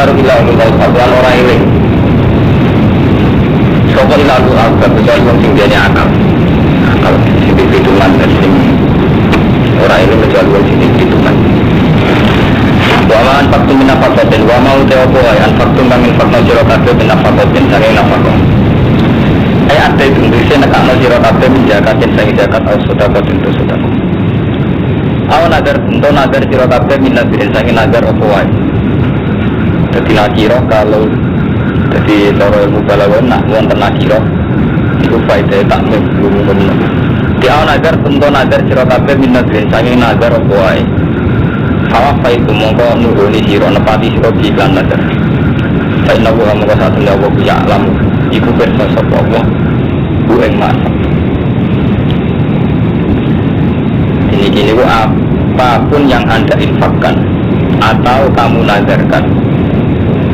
baru ilah ulul satuan orang iling. Sopo ilah ulul albab kecuali wong sing diane akal. Akal sing dihitungan dan sing orang iling kecuali wong sing dihitungan. Wa ma anfaqtum min nafaqatin wa ma utawa wa anfaqtum kang infaqna sira kabeh min nafaqatin sange nafaqah. Ayat itu bisa nekakno sira kabeh menjakatin sange zakat au sedekah itu sedekah. Awan agar untuk nagar sira kabeh min nabirin sange nagar apa wae. Dadi nakira kalau dadi cara ilmu balaghah nak wonten nakira iku faedah tak mung. Di awan agar untuk nagar sira kabeh min nabirin sange nagar apa wae. Hawa itu mongko nuruni sira nepati sira iklan nazar. Inna wa mongko satune Allah ya alam iku pirsa sapa Allah ku ing masak. Ini apapun yang Anda infakkan atau kamu nazarkan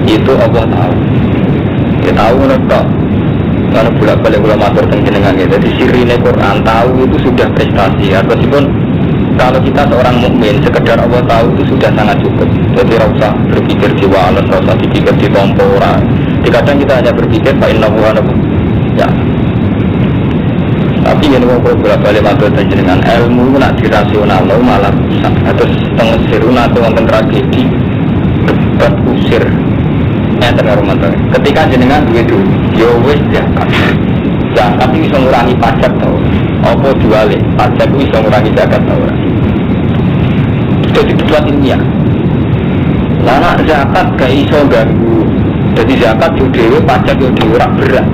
itu Allah tahu. Dia tahu menurut karena bolak-balik ulama matur teng jenengan ya. Jadi sirine Quran tahu itu sudah prestasi. Meskipun kalau kita seorang mukmin sekedar Allah tahu itu sudah sangat cukup. Jadi rasa berpikir jiwa alat, rasa dipikir di tompo orang. Kadang kita hanya berpikir Pak Inna Wuhanabu ya. Tapi yang mau bolak-balik matur teng jenengan ilmu nak dirasional malah bisa. Terus teng siruna atau wonten tragedi debat usir. Ketika jenengan duwe duit, yo wis zakat. Zakat itu bisa ngurangi pajak tau. Apa juale? Pajak itu bisa ngurangi zakat tau. Jadi debat ilmiah. Lana zakat gak iso ganggu. Jadi zakat yo dhewe, pajak yo dhewe ora berat.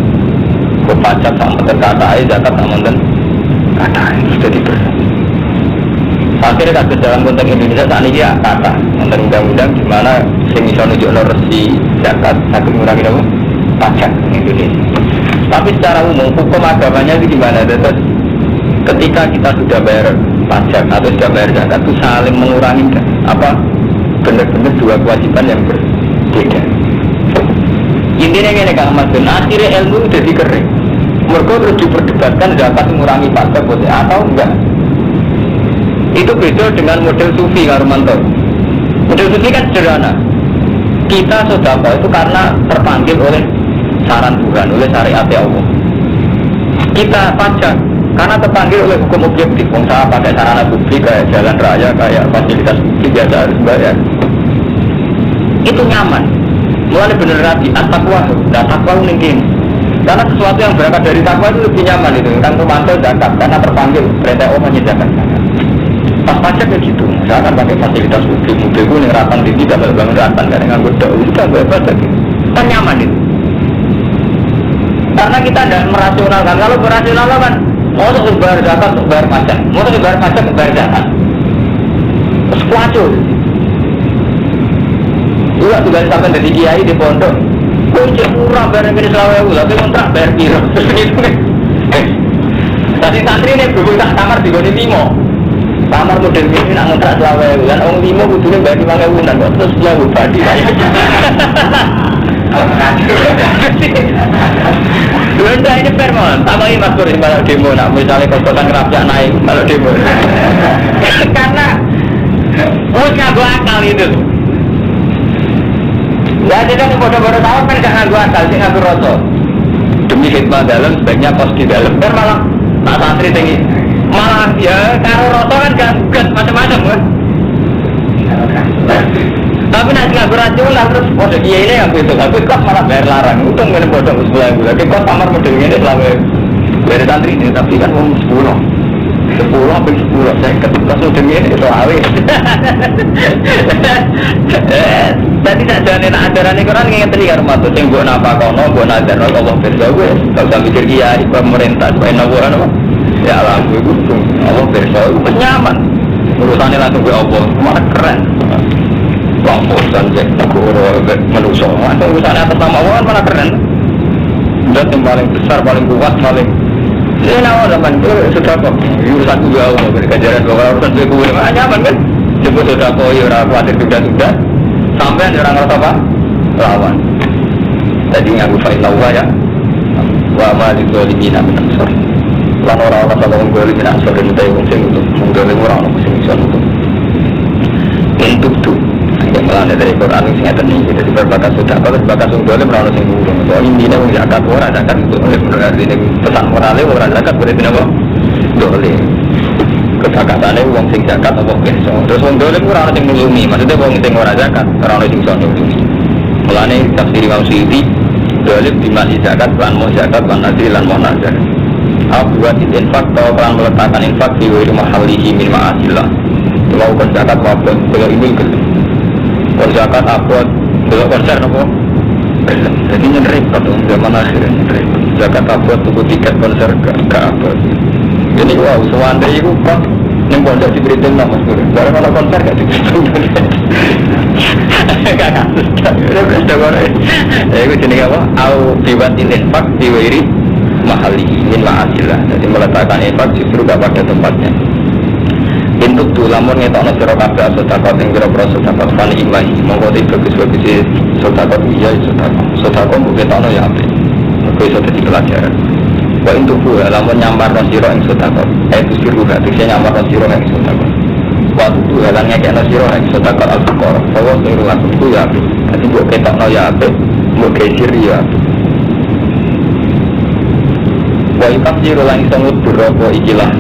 Kok pajak sama terkatai, zakat sama terkatai. Jadi berat. Akhirnya kata dalam konteks Indonesia saat ini ya kata tentang undang-undang di mana sing iso nunjukno resi zakat saged ngurangi apa? Pajak Indonesia. Tapi secara umum hukum agamanya itu gimana? Terus ketika kita sudah bayar pajak atau sudah bayar zakat itu saling mengurangi apa? Benar-benar dua kewajiban yang berbeda. Intinya ini Kang Mas Ben, akhirnya ilmu udah dikering. Mereka terus diperdebatkan zakat mengurangi pajak boleh atau enggak? Itu beda dengan model sufi Karumanto. Model sufi kan sederhana. Kita sedekah itu karena terpanggil oleh saran Tuhan, oleh syariat Allah. Kita pajak karena terpanggil oleh hukum objektif. Usaha pakai sarana publik kayak jalan raya, kayak fasilitas publik biasa harus bayar. Itu nyaman. Mulai bener rapi, at-taqwa. Dan takwa mungkin. Karena sesuatu yang berangkat dari takwa itu lebih nyaman itu. Kan Karumanto zakat karena terpanggil perintah Allah menyediakan zakat. Pas pajak kayak gitu, misalkan pakai fasilitas publik, mobil gue nih ratan tinggi, tidak bangun ratan, karena nganggur daun, itu kan gue pajak gitu. Kan nyaman itu. Karena kita tidak merasionalkan, kalau merasionalkan kan, mau untuk bayar zakat, untuk bayar pajak, mau untuk bayar pajak, untuk bayar zakat. Terus kuacu. Juga tugas sampai dari kiai di pondok, kunci murah bayar yang Selawewu, tapi kontrak bayar piro. Tadi santri ini berhubung tak kamar di Goni Timo. Kamar model ini nak ngontrak Selawewu kan orang lima butuhnya bagi mangewunan kok terus dia badi Lenda ini permon, tambahin Mas Boris kalau demo nak misalnya kos-kosan kerapjak naik kalau demo karena harus ngaku akal itu ya jadi kan bodoh-bodoh tahu kan gak ngaku akal, sih ngaku roto demi khidmat dalam sebaiknya kos di dalam kan malah tak santri tinggi malah ya karo roto kan gak macam-macam kan tapi nanti nggak beraculah terus kode dia ini yang besok tapi kos malah bayar larang untung kan bodoh 10.000 lagi kos kamar modelnya ini selama dari santri ini tapi kan mau 10 sampai 10 saya ketemu kos modelnya ini itu awet tadi tak jalan ajaran ini kan ingin tadi kan matu yang buat apa kono buat ajar Allah bersawe kalau saya mikir kiai pemerintah supaya nabuhan apa ya alam itu Allah bersawe itu nyaman urusannya langsung ke Allah malah keren lampusan cek negara manusia atau urusannya atas nama Allah malah keren dan yang paling besar, paling kuat, paling ini nama zaman itu sudah kok urusan juga Allah berkajaran bahwa urusan itu nyaman kan sebut sudah kok ya orang khawatir sudah sampai ada orang ngerasa apa? Lawan jadi ngaku fa'ilawah ya wa ma'alidzolimina minasor lan orang-orang sama menggolimi minasor dan minta yang untuk menggolimi orang-orang musim-musim untuk tuh Mulane dari Quran sing ngeten iki dadi berbakat sedekah terus bakat sing dolim ora ono sing ngurung. Soale intine wong zakat ora zakat dolim berarti ini pesan morale ora zakat berarti napa? Dolim. Kesakatane wong sing zakat apa iso. Terus wong dolim ora ono sing nulungi, maksudnya wong sing ora zakat ora ono sing iso nulungi. Mulane tafsir Imam Suyuti dolim dimali zakat lan mau zakat lan nadri lan mau nazar. Abuat infak atau pelan meletakkan infak di rumah halihi min ma'asillah. Kalau zakat wabot, kalau ini gelap. Kalau zakat abot, kalau konser apa? Gelap. Jadi repot dong zaman akhirnya repot. Zakat abot tuku tiket konser ke abot. Jadi wow, sewanda itu kok yang konser diberitain nama sekali. Karena kalau konser gak diberitain. Gak kasus. Itu jenis apa? Au dibatin infak diwiri mahali min ma'asillah. Jadi meletakkan infak justru gak pada tempatnya. Bentuk tu lamun ngetokno sira kabeh sedekah ing pira-pira sedekah fan ilahi monggo bagus-bagus sedekah iya sedekah mbok ketokno ya apik mergo iso dadi pelajaran wa intu ku lamun nyamparno sira ing sedekah itu siru hati nyamparno sira ing sedekah waktu tu lan ngekekno sira ing sedekah al-fuqara bahwa sira lakukan ku ya apik dadi mbok ketokno ya apik mbok gesir ya apik wa ikasiru lan iso ngudur apa ikilah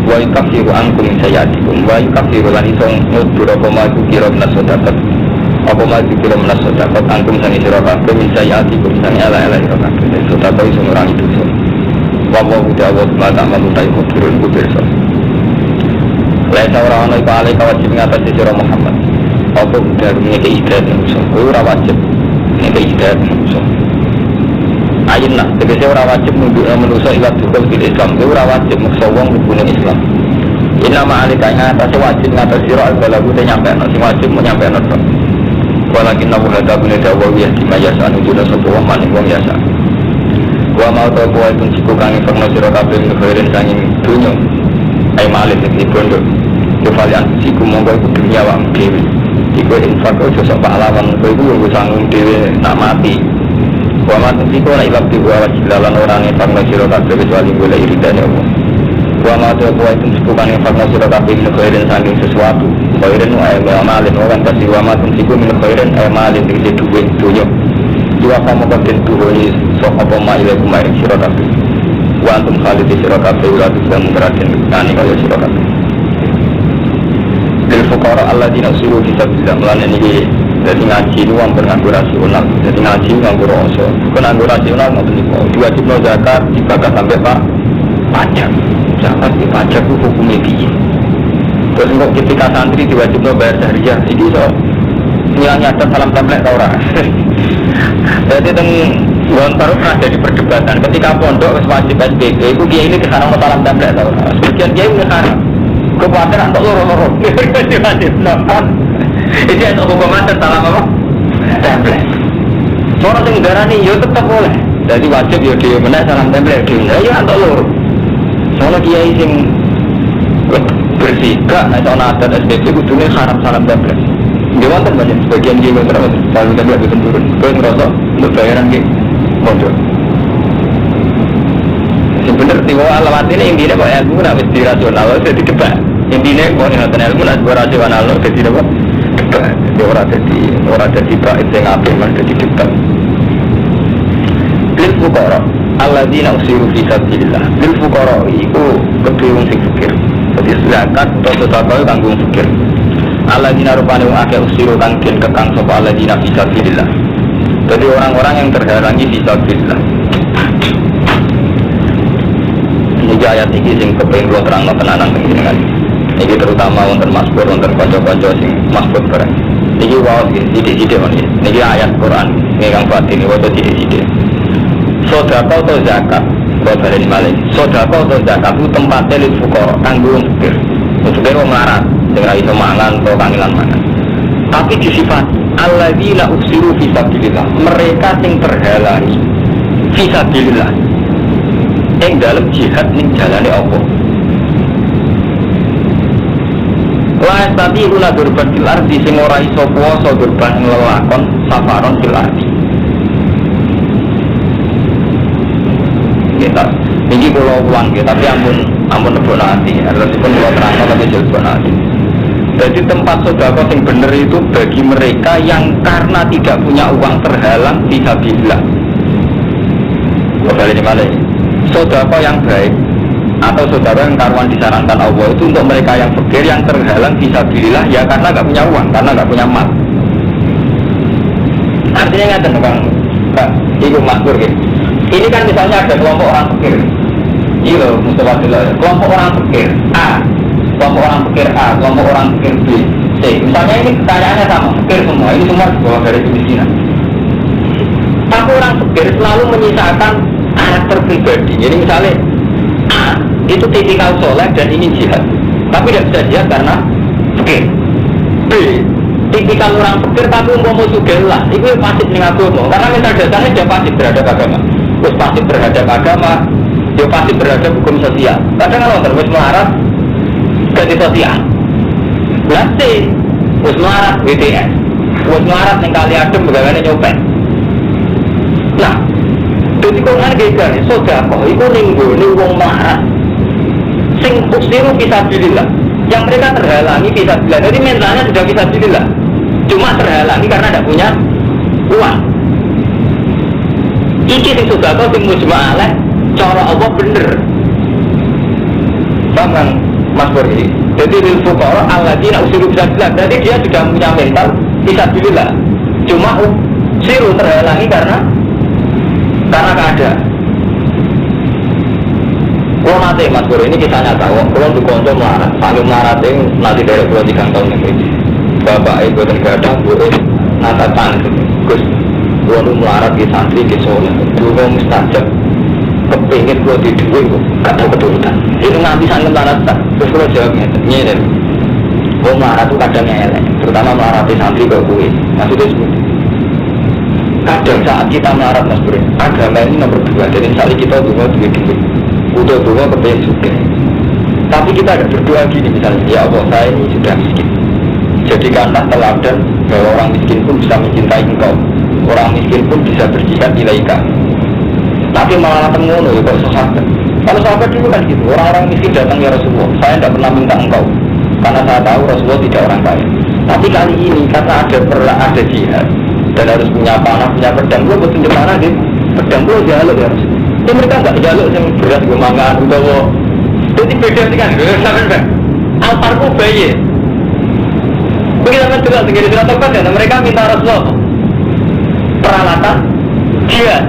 wa yukafiru angkum sayatikum wa yukafiru lan iso ngudur apa maju kira menas sodakat apa maju kira menas sodakat angkum sangi sira kabeh min sayatikum sangi ala-ala sira kabeh sodakat iso ngurangi dosa wa wa udawat mata manutai muturun kubirsa laisa ora ana iku ale wajib ngatasi sira Muhammad apa udah ngeke hidayat manusa ora wajib ngeke hidayat manusa ayin lah, tegese ora wajib nunduk manusa iwat dukul bil Islam, ora wajib maksa wong mlebu Islam. Ina ma'alika ngatas wajib ngatas sira al-balagu te nyampe ana sing wajib mau nyampe ana tok. Walakin nabu hada bune dawa ya dimayasa nujuna sapa wong maning wong yasa. Wa mau to kuwi pun siku kang informa sira kabeh ngene sanging dunyo. Ai malik iki bondo. Kevalian siku monggo iku dunya wong dhewe. Iku infak ojo sok pahlawan, kowe iku wong sanggung dhewe nak mati. Wa matiku la ilab di wa jilalan orang yang farma sira kabeh kecuali boleh iridane Allah. Wa ma ta kuwi itu bukan yang farma sira kabeh min khairin saking sesuatu. Khairin wa amalin orang kasih wa matiku min khairin amalin di duwe dunya. Dua kamu kabeh duwe sok apa maile kumaring sira kabeh. Wa antum khalid sira kabeh ora bisa meraten kani kaya sira kabeh. Lil fuqara alladziina usiru fi sabilillah lan niki jadi ngaji itu uang beranggur rasional, jadi ngaji nganggur rasa, bukan nganggur rasional nggak benar. Diwajib no zakat dibakar sampai pajak, zakat di pajak itu hukumnya biye. Terus untuk ketika santri diwajib no bayar syariah, itu so nilainya ada salam template orang. Jadi dengan baru pernah jadi perdebatan. Ketika pondok wajib SPG, itu dia ini kesana mau salam template orang. Sebagian dia ini kesana, kekhawatiran untuk lorong-lorong. Wajib nonton. Itu yang hukum adat salam apa? Template. Orang yang darani ya tetap boleh. Jadi wajib ya dia benar salam template dia. Ya antuk lur. Soalnya kiai sing bersih gak nek ana adat SPP kudune haram salam template. Dia wonten banyak sebagian kiai terus salam template itu turun. Kowe ngerasa untuk bayaran ki mondok. Sing bener tiwa alamat ini intine kok ilmu nek wis dirasional wis didebat. Intine kok nek ilmu nek rasional dadi apa? Dia orang jadi baik yang apa mas jadi debat. Lil fuqara alladzina usiru fi sabilillah. Lil fuqara itu kedue wong sing fakir. Jadi zakat atau sedekah kanggo wong fakir. Alladzina rupane wong akeh usiru kang den kekang sapa alladzina fi sabilillah. Jadi orang-orang yang terhalangi fi sabilillah. Ini ayat ini sing kepengin kula terangno tenanan panjenengan. Ini terutama wonten masbur wonten kanca-kanca sing masbur bareng. Niki wae sithik-sithik men. Niki ayat Quran ingkang batin waca sithik-sithik. Sedekah atau zakat, kok bali malih. Sedekah atau zakat itu tempatnya lil fuqara kanggo fakir. Fakir wong melarat, sing ora iso mangan utawa kangelan mangan. Tapi disifat alladzina usiru fi sabilillah, mereka sing terhalangi fi sabilillah. Ing dalam jihad ning jalane Allah. Lain tadi guna durban fil ardi sing ora iso puasa durban lelakon safaron fil ardi. Kita ini kalau uang kita tapi ampun nebok nanti. Harusipun kalau terang tapi jelbon nanti. Jadi tempat sedekah yang benar itu bagi mereka yang karena tidak punya uang terhalang fisabilillah. Kembali mana? Sedekah yang baik atau sedekah yang karuan disarankan Allah itu untuk mereka yang fakir yang terhalang fisabilillah ya karena nggak punya uang, karena nggak punya mal. Artinya nggak tenang, Ibu Masbur gitu. Ini kan misalnya ada kelompok orang fakir. Iya loh, Mustafa Dilo. Kelompok orang fakir A, kelompok orang fakir A, kelompok orang fakir B, C. Misalnya ini kekayaannya sama, fakir semua. Ini semua di bawah garis kemiskinan. Tapi orang fakir selalu menyisakan karakter pribadi. Jadi misalnya A itu tipikal soleh dan ingin jihad, tapi tidak bisa jihad karena fakir. B tipikal orang fakir tapi umpama sugih lah, itu pasif ning agama. Karena mental dasarnya dia pasif terhadap agama. Terus pasif terhadap agama, dia pasif terhadap hukum sosial. Kadang kalau terus melarat ganti sosial. Berarti terus melarat WTS, terus melarat ning kali adem bagaimana nyopet. Nah, jadi Quran gini, sedekah itu ning wong melarat. Sing usiru fisabilillah. Yang mereka terhalangi fisabilillah. Jadi mentalnya sudah fisabilillah. Cuma terhalangi karena tidak punya uang. Iki sing sedekah sing mujma'alah cara Allah bener. Bang Mas Bori. Jadi lil fuqara alladzina usiru fisabilillah. Jadi dia sudah punya mental fisabilillah. Cuma usiru terhalangi karena keadaan. Kalau nanti Mas Bro ini kisahnya tahu, kalau di konco melarat, sambil melarat itu nanti dari 2-3 tahun ini, bapak ibu tergadang, boleh natapan, Gus, gua lu melarat di santri di Solo, gua mustajab, kepingin gua di duit, gak tahu keturutan. Itu nanti sambil melarat, terus gua jawabnya, ini gua melarat itu kadang elek, terutama melarat di santri ke gue, maksudnya seperti. Kadang saat kita melarat Mas Bro, agama ini nomor 2, jadi misalnya kita dua duit. Udah kepengen juga. Tapi kita ada berdoa gini misalnya, ya Allah saya ini sudah miskin. Jadikanlah teladan bahwa orang miskin pun bisa mencintai engkau. Orang miskin pun bisa berjihad ilaika. Tapi malah ngono ya kok sahabat. Kalau sahabat dulu kan gitu, orang-orang miskin datang ya Rasulullah, saya tidak pernah minta engkau. Karena saya tahu Rasulullah tidak orang kaya. Tapi kali ini karena ada jihad dan harus punya panah, punya pedang, gue betul mana gitu. Pedang gue jalur ya Rasulullah. Ya mereka enggak jaluk yang berat gue mangan utawa. Jadi beda sih kan, kan? Alparku bayi. Begitu kan juga segini surat tobat ya, mereka minta Rasulullah peralatan jihad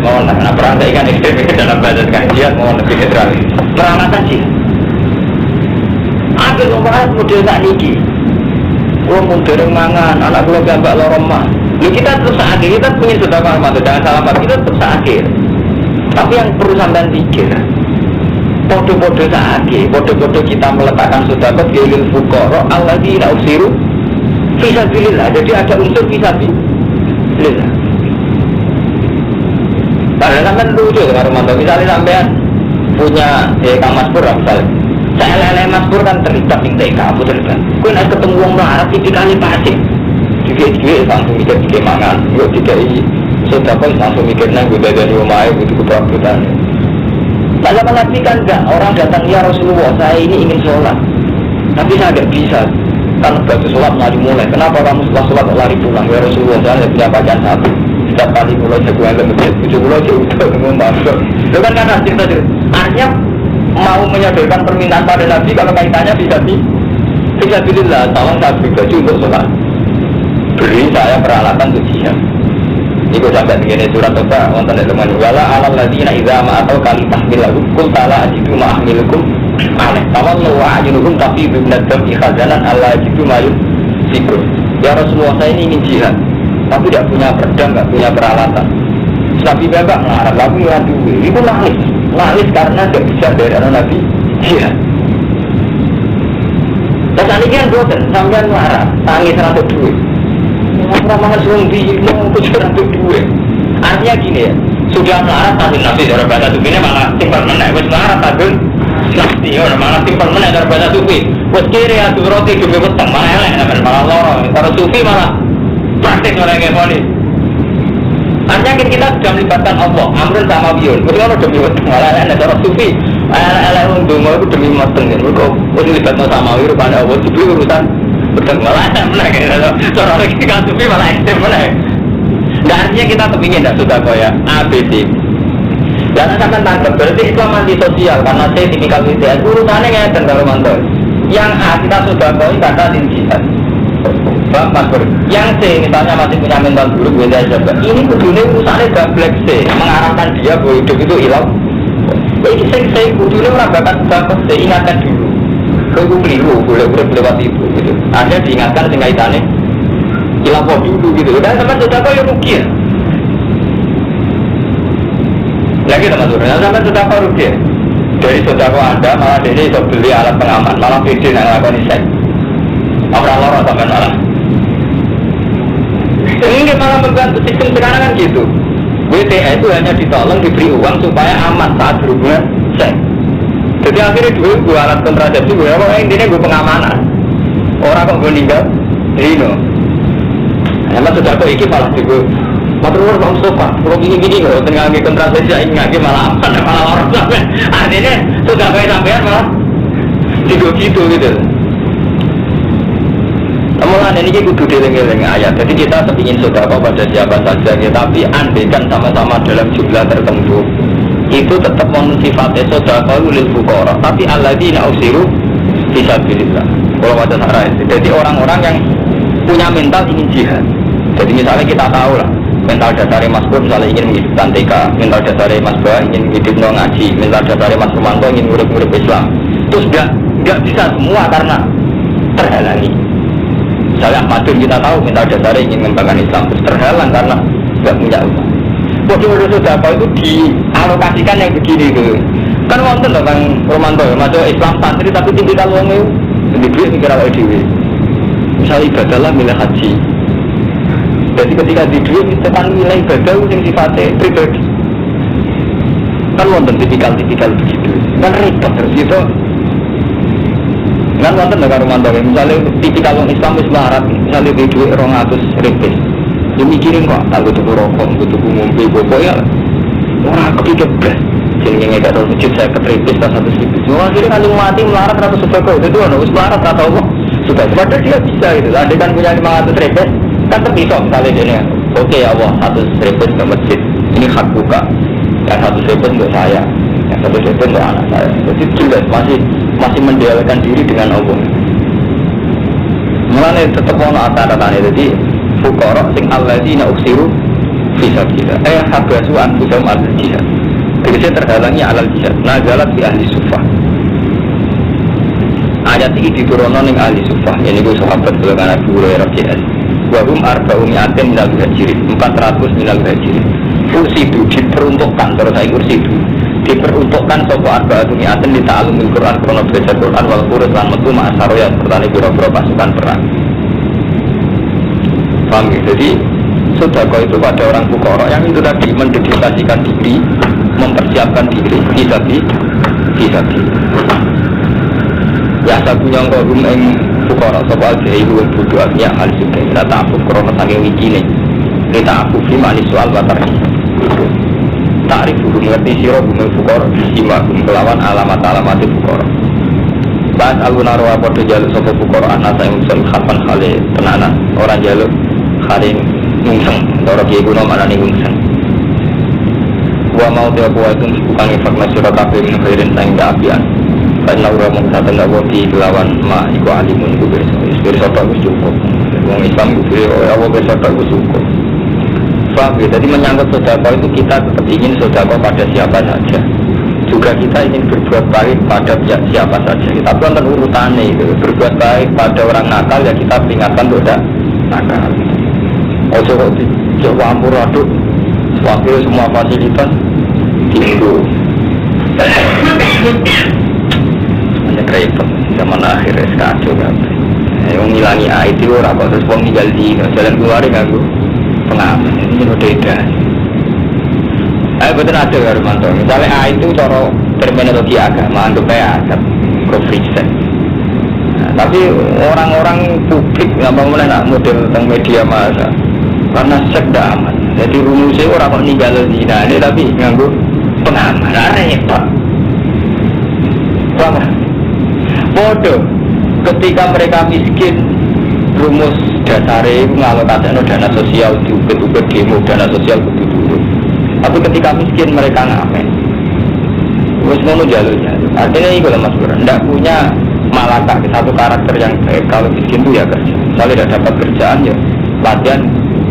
mohon lah, karena perang saya kan ekstrim dalam bahasa sekarang jihad mohon lebih netral. Peralatan jihad. Akhir orang model tak niki. Gue mau dereng mangan, anak gue gambar loromah. Lalu kita terus akhir, kita punya sedekah Ramadan, jangan salah kita terus akhir. Tapi yang perlu sampean pikir, podo-podo saatnya, podo-podo kita meletakkan sedekah lil fuqara alladzina usiru fisabilillah. Jadi ada unsur fisabilillah. Padahal sampean lucu dengan Ramadan. Misalnya sampean punya Kang Mas Pur misalnya, saya lele Mas Pur kan terlibat ning TK, betul kan? Kowe nek ketemu wong melarat tipikane pasif. Juga langsung mikir tiga mangan, juga tiga ini. Sudah pun langsung mikirnya gue dari rumah itu kebetulan. Tak lama lagi kan enggak, orang datang ya Rasulullah saya ini ingin sholat, tapi saya enggak bisa. Kan batu sholat mulai. Kenapa kamu setelah sholat lari pulang ya Rasulullah saya tidak punya pakaian satu. Setiap kali mulai jagoan ke masjid, pulang udah ngomong masuk. Itu kan karena cerita artinya mau menyodorkan permintaan pada Nabi kalau kaitannya bisa bilillah, tolong saya beri baju untuk sholat. Beri saya peralatan untuk jihad. Iku sampai begini surat Toba wonten teman wala alal ladina idza ma atau kali tahmilahu kul ta'ala ajidu ma ahmilukum alaih tawallu wa ajinuhum tapi bibnadam ikhazanan Allah ajidu ma yusifun. Ya Rasulullah saya ini ingin jihad tapi tidak punya pedang, tidak punya peralatan. Nabi Bapak melarang, tapi ngadu itu nangis karena tidak bisa dari anak Nabi jihad. Dan saat ini kan boten sampean melarang tangis rambut duit. Orang-orang suruh mau kejuran untuk duit. Artinya gini ya, sudah melarat tapi nasi dari bahasa tubinya malah timpal menek. Wes melarat tapi nasi orang malah timpal menek dari bahasa tubi. Wes kiri ya roti juga beteng malah elek, malah lorong. Kalau sufi malah praktik orang yang mau nih. Artinya kita sudah melibatkan Allah, amrun sama biun. Mesti kalau demi beteng malah elek. Kalau sufi Elek wong donga iku demi meteng kan. Kok wis libatno samawi rupane Allah dibeli urusan pedang malah meneh. Cara iki kasupi malah ekstrem meneh. Nggak artinya kita kepingin tidak sudah kaya ABC. Dan akan tangkap berarti Islam anti sosial karena saya tipikal WTS urusannya ngeten kalau mantul. Yang A kita sudah kaya kata jihad. Bang Mas Bur. Yang C misalnya masih punya mental buruk WTS juga. Ini kudune urusannya gablek C mengarahkan dia bahwa hidup itu hilang. Ini saya kudune orang bakal sudah saya ingatkan dulu. Kalau keliru boleh lewat itu gitu. Ada diingatkan sehingga kaitannya hilafah dulu gitu. Dan sama sudah kau yang rugi. Lagi teman-teman, sama sudah kau rugi. Dari sudah kau ada malah dari itu beli alat pengaman, malah video yang lakukan isek. Orang lorong sampai malah. Ini malah membantu sistem sekarang kan gitu. WTA itu hanya ditolong diberi uang supaya aman saat berhubungan seks. Jadi akhirnya dulu gue alat kontrasepsi gue apa intinya gue pengamanan. Orang kok gue meninggal, Rino. Emang sudah kok iki malah juga matur bang sofa, kalau gini loh, tengah lagi kontrasepsi ini lagi malah aman, malah orang sampai artinya sudah kayak sampean malah tiga gitu. Kemudian ini kudu dieling-eling ayat. Jadi kita ingin sedekah pada siapa saja, tapi andaikan sama-sama dalam jumlah tertentu, itu tetap mensifatnya sedekah lil fuqara. Tapi alladzina usiru fisabilillah. Kalau wajah sarah, jadi orang-orang yang punya mental ingin jihad. Jadi misalnya kita tahu lah, mental dasarnya Mas Pur misalnya ingin menghidupkan TK, mental dasarnya Mas Ba ingin menghidupkan ngaji, mental dasarnya Mas Romanto ingin murid-murid Islam. Terus nggak bisa semua karena terhalangi. Misalnya Ahmadun kita tahu mental dasarnya ingin mengembangkan Islam, terus terhalang karena nggak punya uang. Bodoh-bodoh sudah itu dialokasikan yang begini gitu. Kan wonten loh Kang Romanto ya, masuk Islam santri tapi tipikal wong itu lebih duit mikir awake dhewe. Misalnya ibadah lah milih haji. Jadi ketika di duit itu kan nilai ibadah yang sifatnya pribadi. Kan wonten tipikal begitu. Kan repot terus gitu. Kan wonten negara Romanto ya, misalnya tipikal orang Islam wis melarat, misalnya di duit 200 ribu. Dia mikirin kok, aku tuh rokok, aku tuh ngombe, pokoknya orang ketiga belas. Jadi yang gak tahu masjid saya ketripis tak 100 ribu. Semua akhirnya kan mati melarat 100 ribu. Itu orang wis melarat atau apa? Sudah padahal dia bisa gitu. Ada kan punya 500 ribu, kan terpisah misalnya dia. Oke ya Allah, 100 ribu ke masjid. Ini hak buka. Yang 100 ribu untuk saya, yang 100 ribu untuk anak saya. Jadi jelas masih mendialkan diri dengan Allah. Mulanya tetap mau kata-katanya. Jadi fuqara sing alladzina uksiru fisabilillah. Habasu anfusahum alal jihad. Jadi terhalangi alal jihad. Nazalat fi ahli suffah. Ayat ini diturunkan oleh ahli suffah. Ini gue sahabat golongan Abu Hurairah JS. Wahum arba'um yatim minal muhajirin, 400 minal muhajirin. Kursi itu diperuntukkan, terus saya kursi itu diperuntukkan sopo arba'um yatim di ta'alumil Quran, krono belajar Quran, wal qurus lan metu ma'asaroya serta biro-biro pasukan perang. Paham ya? Jadi sedekah itu pada orang fuqara yang itu tadi mendedikasikan diri, mempersiapkan diri fisabi. Ya satunya engkau rumeng fuqara sapa aja iku butuh artinya hal sudah kita ta'afuf krono saking wikine kita ta'afuf lima soal batar ta'rif mengerti siro bumeng fuqara sima kelawan alamat-alamat fuqara bahas aluna roha podo jaluk sapa fuqara anasa yang musul khapan khali tenanan orang jaluk khali ngungseng orang kiai kuno mana nih ngungseng gua mau dia buat itu bukan informasi rokabe menghadirin sayang keapian karena orang mengatakan bahwa di lawan ma iku alimun iku bersama itu cukup. Orang Islam itu Allah bersama itu cukup. Faham ya? Jadi menyangkut sedekah itu kita tetap ingin sedekah pada siapa saja. Juga kita ingin berbuat baik pada siapa saja. Kita bukan urutannya itu. Berbuat baik pada orang nakal ya kita peringatkan tidak nakal. Ojo kok coba ampuraduk. Wakil semua fasilitas tinggu. Repot zaman akhir kacau kan. Yang ngilangi IT orang kok terus tinggal di jalan keluar kan bu pengaman ini beda. Betul ada ya Romanto. Misalnya A itu cara terminologi agama anggap agak konfliksen. Tapi orang-orang publik nggak mau melihat model tentang media massa karena sekda aman. Jadi rumusnya orang kok ninggal di sini tapi nganggu pengaman. Repot. Paham? Bodoh. Ketika mereka miskin, rumus dasare ngalokasikan dana sosial diubet-ubet demo dana sosial kudu. Tapi ketika miskin mereka ngapain? Wes ngono jalur-jalur. Artinya itu lah Mas Bro. Ndak punya malakah satu karakter yang baik. Kalau miskin itu ya kerja. Kalau tidak dapat kerjaan ya latihan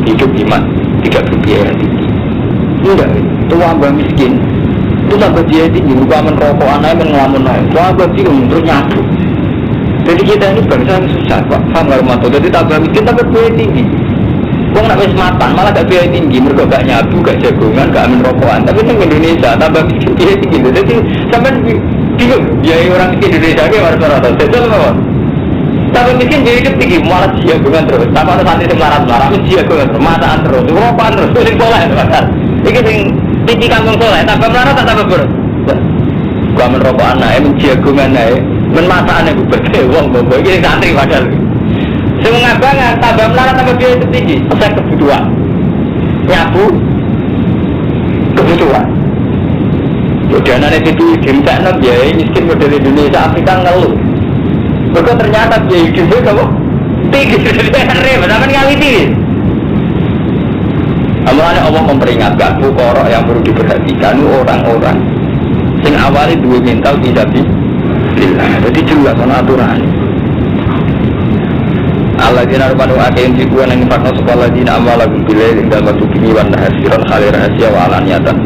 hidup iman, tidak berbiaya tinggi. Enggak, itu hamba miskin. Itu sampai dia tinggi, bukan merokok anaknya ngelamun naik. Itu hamba bingung terus nyatu. Jadi kita ini bangsa yang susah, Pak. Paham nggak Romanto? Jadi tambah miskin tambah biaya tinggi. Wong nak wis mapan malah gak biaya tinggi, mereka gak nyabu, gak jagongan, gak amin rokokan. Tapi di Indonesia tambah miskin biaya tinggi. Jadi sampai bingung, biaya orang di Indonesia ke rata-rata. Betul nggak? Tambah miskin biaya hidup tinggi, malah jagongan terus. Tambah ada santri yang melarat-melarat, jagongan terus, mataan terus, rokokan terus, kuling soleh terus. Ini sing tinggi kangkung soleh, tambah melarat tambah ber. Gak amin rokokan naik, menjagongan naik, menmataan yang berbeda. Wong bobo ini santri padahal. Semua banget, tambah melarat tambah biaya hidup tinggi. Saya kebutuhan, nyabu, kebutuhan. Dana itu dimana biaya miskin model Indonesia Afrika ngeluh. Mereka ternyata biaya hidupnya kamu tinggi dari bahkan kali tinggi. Amalannya Allah memperingatkan fuqara yang perlu diperhatikan orang-orang sing awalnya dua mental tidak billah. Jadi jelas aturan. Allah dina rupanu akein sikuan yang infakna sekolah dina amalagum bilai ing dalam waktu bini wan hasiran khali rahasia wa alaniatan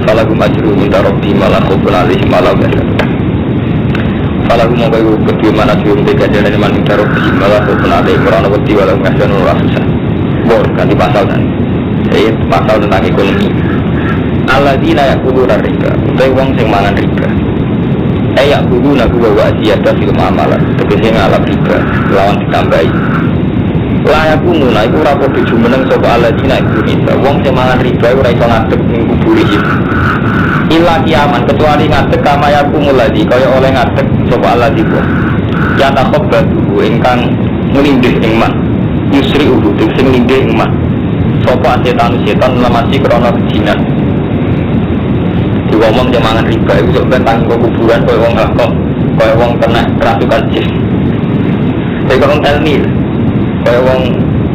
falagum ajru minta robdi malah khubun alih malah mereka falagum mongkai kedua mana sium deka jalan iman minta robdi malah khubun alih merana wakti walau ngasian nurah susah bor ganti pasal dan pasal tentang ekonomi Allah dina yakuluna riba utai wong sing mangan riba yakuluna kuwa wajiyata film amalan tegesi ngalap riba lawan ditambahi layaku nuna iku rapor dijumeneng sopa aladina iku riba wong sing mangan riba iku raiso ngadeg ning kuburihim illa kiaman kecuali ngadeg kama yaku muladi kaya oleh ngadeg sopa aladina yata khobat dulu ingkang ngelindih ingman yusri uhu sing ngelindih ingman sopa setan lemasi krono kejinan ngomong dia mangan riba itu sebenarnya tanggung kuburan kaya wong hakok kaya wong kena kerasukan jin kaya wong telmil kaya wong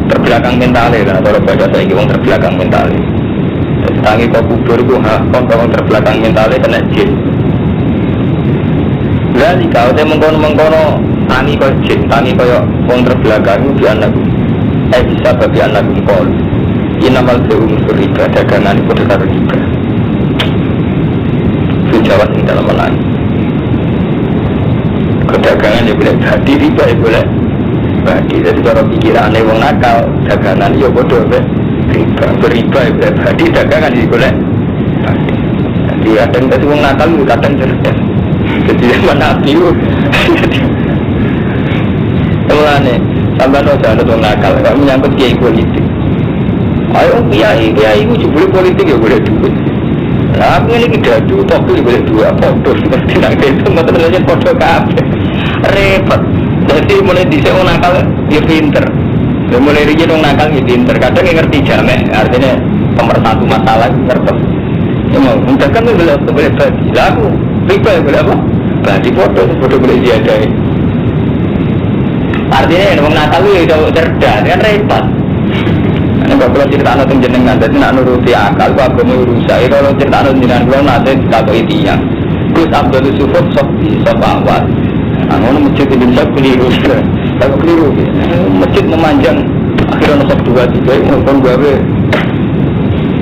terbelakang mentalnya kan atau pada saya wong terbelakang mentalnya tangi kau kubur itu hakok kaya wong terbelakang mentalnya kena jin jadi kalau dia mengkono tangi kaya jin tangi kaya wong terbelakang itu di anak bisa bagi anak kol inamal serum riba dagangan itu dekat riba Jawa di dalam melang kedagangan ya boleh badi riba ya boleh badi jadi kalau pikirannya wong nakal dagangan ya bodoh riba beriba ya boleh badi dagangan ya boleh badi jadi kadang tadi wong nakal itu kadang cerdas jadi zaman nabi itu teman-teman sampai ada wong nakal kalau menyangkut kiai politik ayo kiai itu juga politik ya boleh duit. Nah, aku ini dadu, tapi boleh dua foto seperti nanti itu, maksudnya foto kafe repot. Jadi mulai disini orang nakal, dia pinter. Dan mulai dia orang nakal, dia pinter. Kadang dia ngerti jamek, artinya pemersatu masalah, ngerti. Ya mau, misalkan itu boleh bagi. Lalu, riba boleh apa? Bagi foto boleh diadai. Artinya orang nakal itu cerdas, kan repot. Ini kalau cerita anak jenengan, jadi nak nuruti akal, aku mau rusak. Kalau cerita anak jenengan, kalau nanti tak tahu itu Gus Abdul Sufut Softi Sofawat. Anu masjid Indonesia keliru, kalau keliru, masjid memanjang. Akhirnya nusuk 2-3, ngomong gue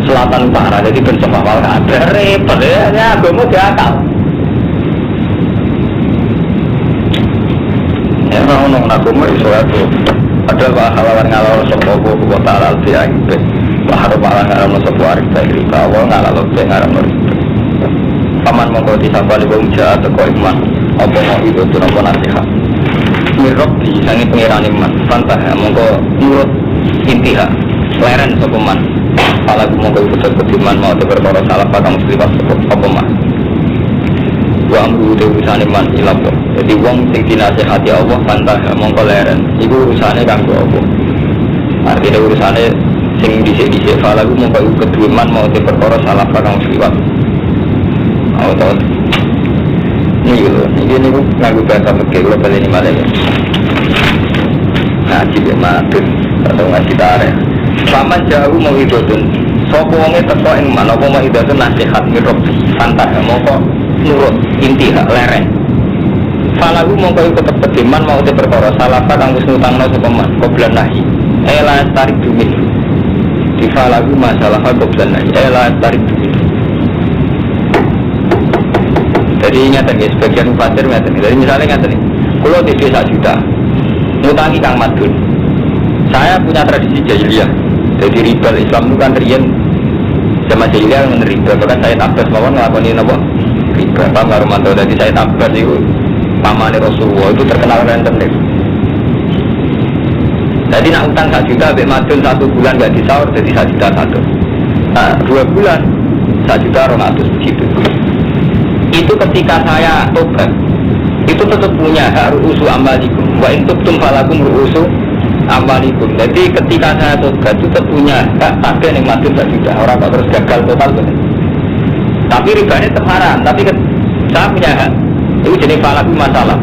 selatan utara, jadi ben Sofawat ada repot ya. Aku mau diakal. Ya orang aku mau disuatu. Ada halawan ngalor sopogo kota alal tiang be bahar malah ngaram sopo arif dari bawah ngalor be ngaram ribe paman mongko disambali wong jahat teko iman apa mau itu tuh nopo nasihat mirok di sangi pengiran iman pantah mongko nurut intiha leren sopo man pala mongko ikut kediman mau berkoro salah patang muslimat sopo apa man uang udah urusan iman ilah jadi wong sing dinasihati Allah pantah mongko leren iku urusane kanggo apa artinya urusane sing dhisik-dhisik fala ku mongko keduman mau diperkara salah kang liwat auto Ini ngaku bahasa Mekah kalau balik ini malah ya. Ngaji ya matun atau ngaji tarik. Sama jauh mau hidupun. Sopo wonge teko ing mana apa mau hidupun nasihat mirrob santai mau kok nurut inti hak lereng. Falahu mau kau tetap pediman mau te perkara salafa kang wis ngutangno sapa man qoblan nahi. Ela tarik dumin. Di falahu masalah qoblan nahi. Ela tarik dumin. Jadi ingat nih, sebagian mufasir ingat nih. Jadi misalnya ingat nih, kalau di desa juta, ngutangi Kang Madun. Saya punya tradisi jahiliyah. Jadi ribal Islam itu kan rian sama jahiliyah yang riba. Bahkan saya tabbas mawon ngelakuin apa? Riba. Pak Marumanto. Jadi saya tabbas itu pamane Rasulullah itu terkenal renten deh. Jadi nak utang 1 juta, Mbak Madun 1 bulan nggak disaur, jadi 1 juta 1. Nah 2 bulan 1 juta 200 begitu. Itu ketika saya tobat, itu tetap punya hak ru'usu amalikum. Wa in tubtum falakum ru'usu amalikum. Jadi ketika saya tobat itu tetap punya hak tagih yang Madun 1 juta. Orang kok terus gagal total bener. Tapi ribanya tetap haram. Tapi saya punya hak. Itu jenis falakum masalah.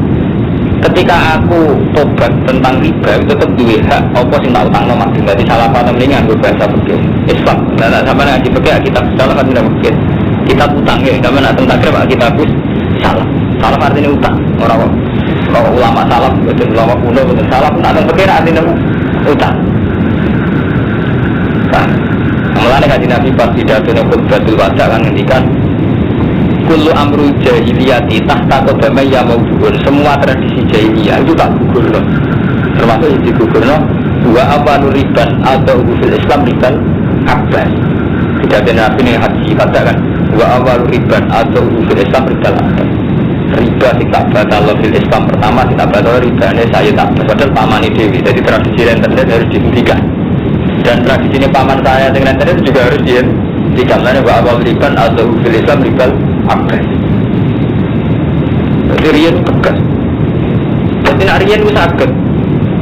Ketika aku tobat tentang riba, itu tetap duwe hak apa sing tak utangno Madun. Jadi salah paham ini nganggo bahasa fikih Islam. Nah, sama ngaji fikih kita salah kan tidak mungkin. Kita utang ya, karena nak tentang kira kita habis salah. Salah artinya utang. Orang ulama salah, betul ulama kuno betul salah pun ada pikir artinya utang. Nah, mulanya kaji Nabi pas pidatonya khutbatul wada kan ngendikan kullu amru jahiliyati tahta qadamai ya maudhu'un. Semua tradisi jahiliyah itu tak gugur loh. Termasuk yang digugur loh. Dua awalu riban atau fil Islam riban abbas. Tidak ada Nabi ini haji katakan wa awal riban atau fil Islam riba riba tidak batal fil Islam pertama tidak batal ribanya saya tak padahal paman dewi. Jadi tradisi rentenir harus dihentikan dan tradisi ini paman saya dengan rentenir juga harus dihentikan. Karena wa awal riban atau fil Islam riba abad. Jadi rian tegas. Jadi nak rian itu sakit.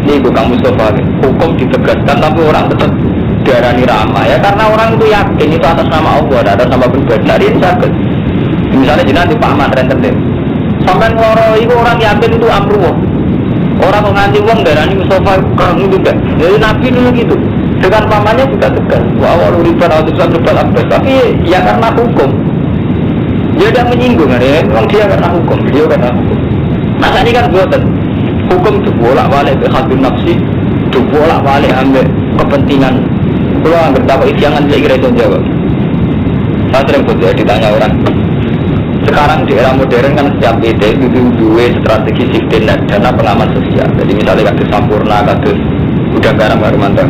Ini bukan Mustafa hukum ditegaskan tapi orang tetap diarani ramah ya karena orang itu yakin itu atas nama Allah dan atas nama pribadi. Nah ini sakit. Misalnya jenazah di Pak Ahmad rentenir sampai ngeloro itu orang yakin itu amruh. Orang menganti uang darani Mustafa kurang itu enggak. Jadi Nabi dulu gitu. Dengan pamannya juga tegas. Wa awal riban atau Islam riba abbas. Tapi ya karena hukum. Dia tidak menyinggung ya. Memang dia karena hukum. Dia karena hukum. Nah ini kan buatan hukum dibolak-balik ke hadun nafsi, dibolak-balik ambil kepentingan. Kalau anggap dapat jangan saya kira itu jawab. Saya sering buat ditanya orang. Sekarang di era modern kan setiap PT itu dua strategi safety net dana pengaman sosial. Jadi misalnya kasus Sampurna, kasus Udang Garam Harumanto,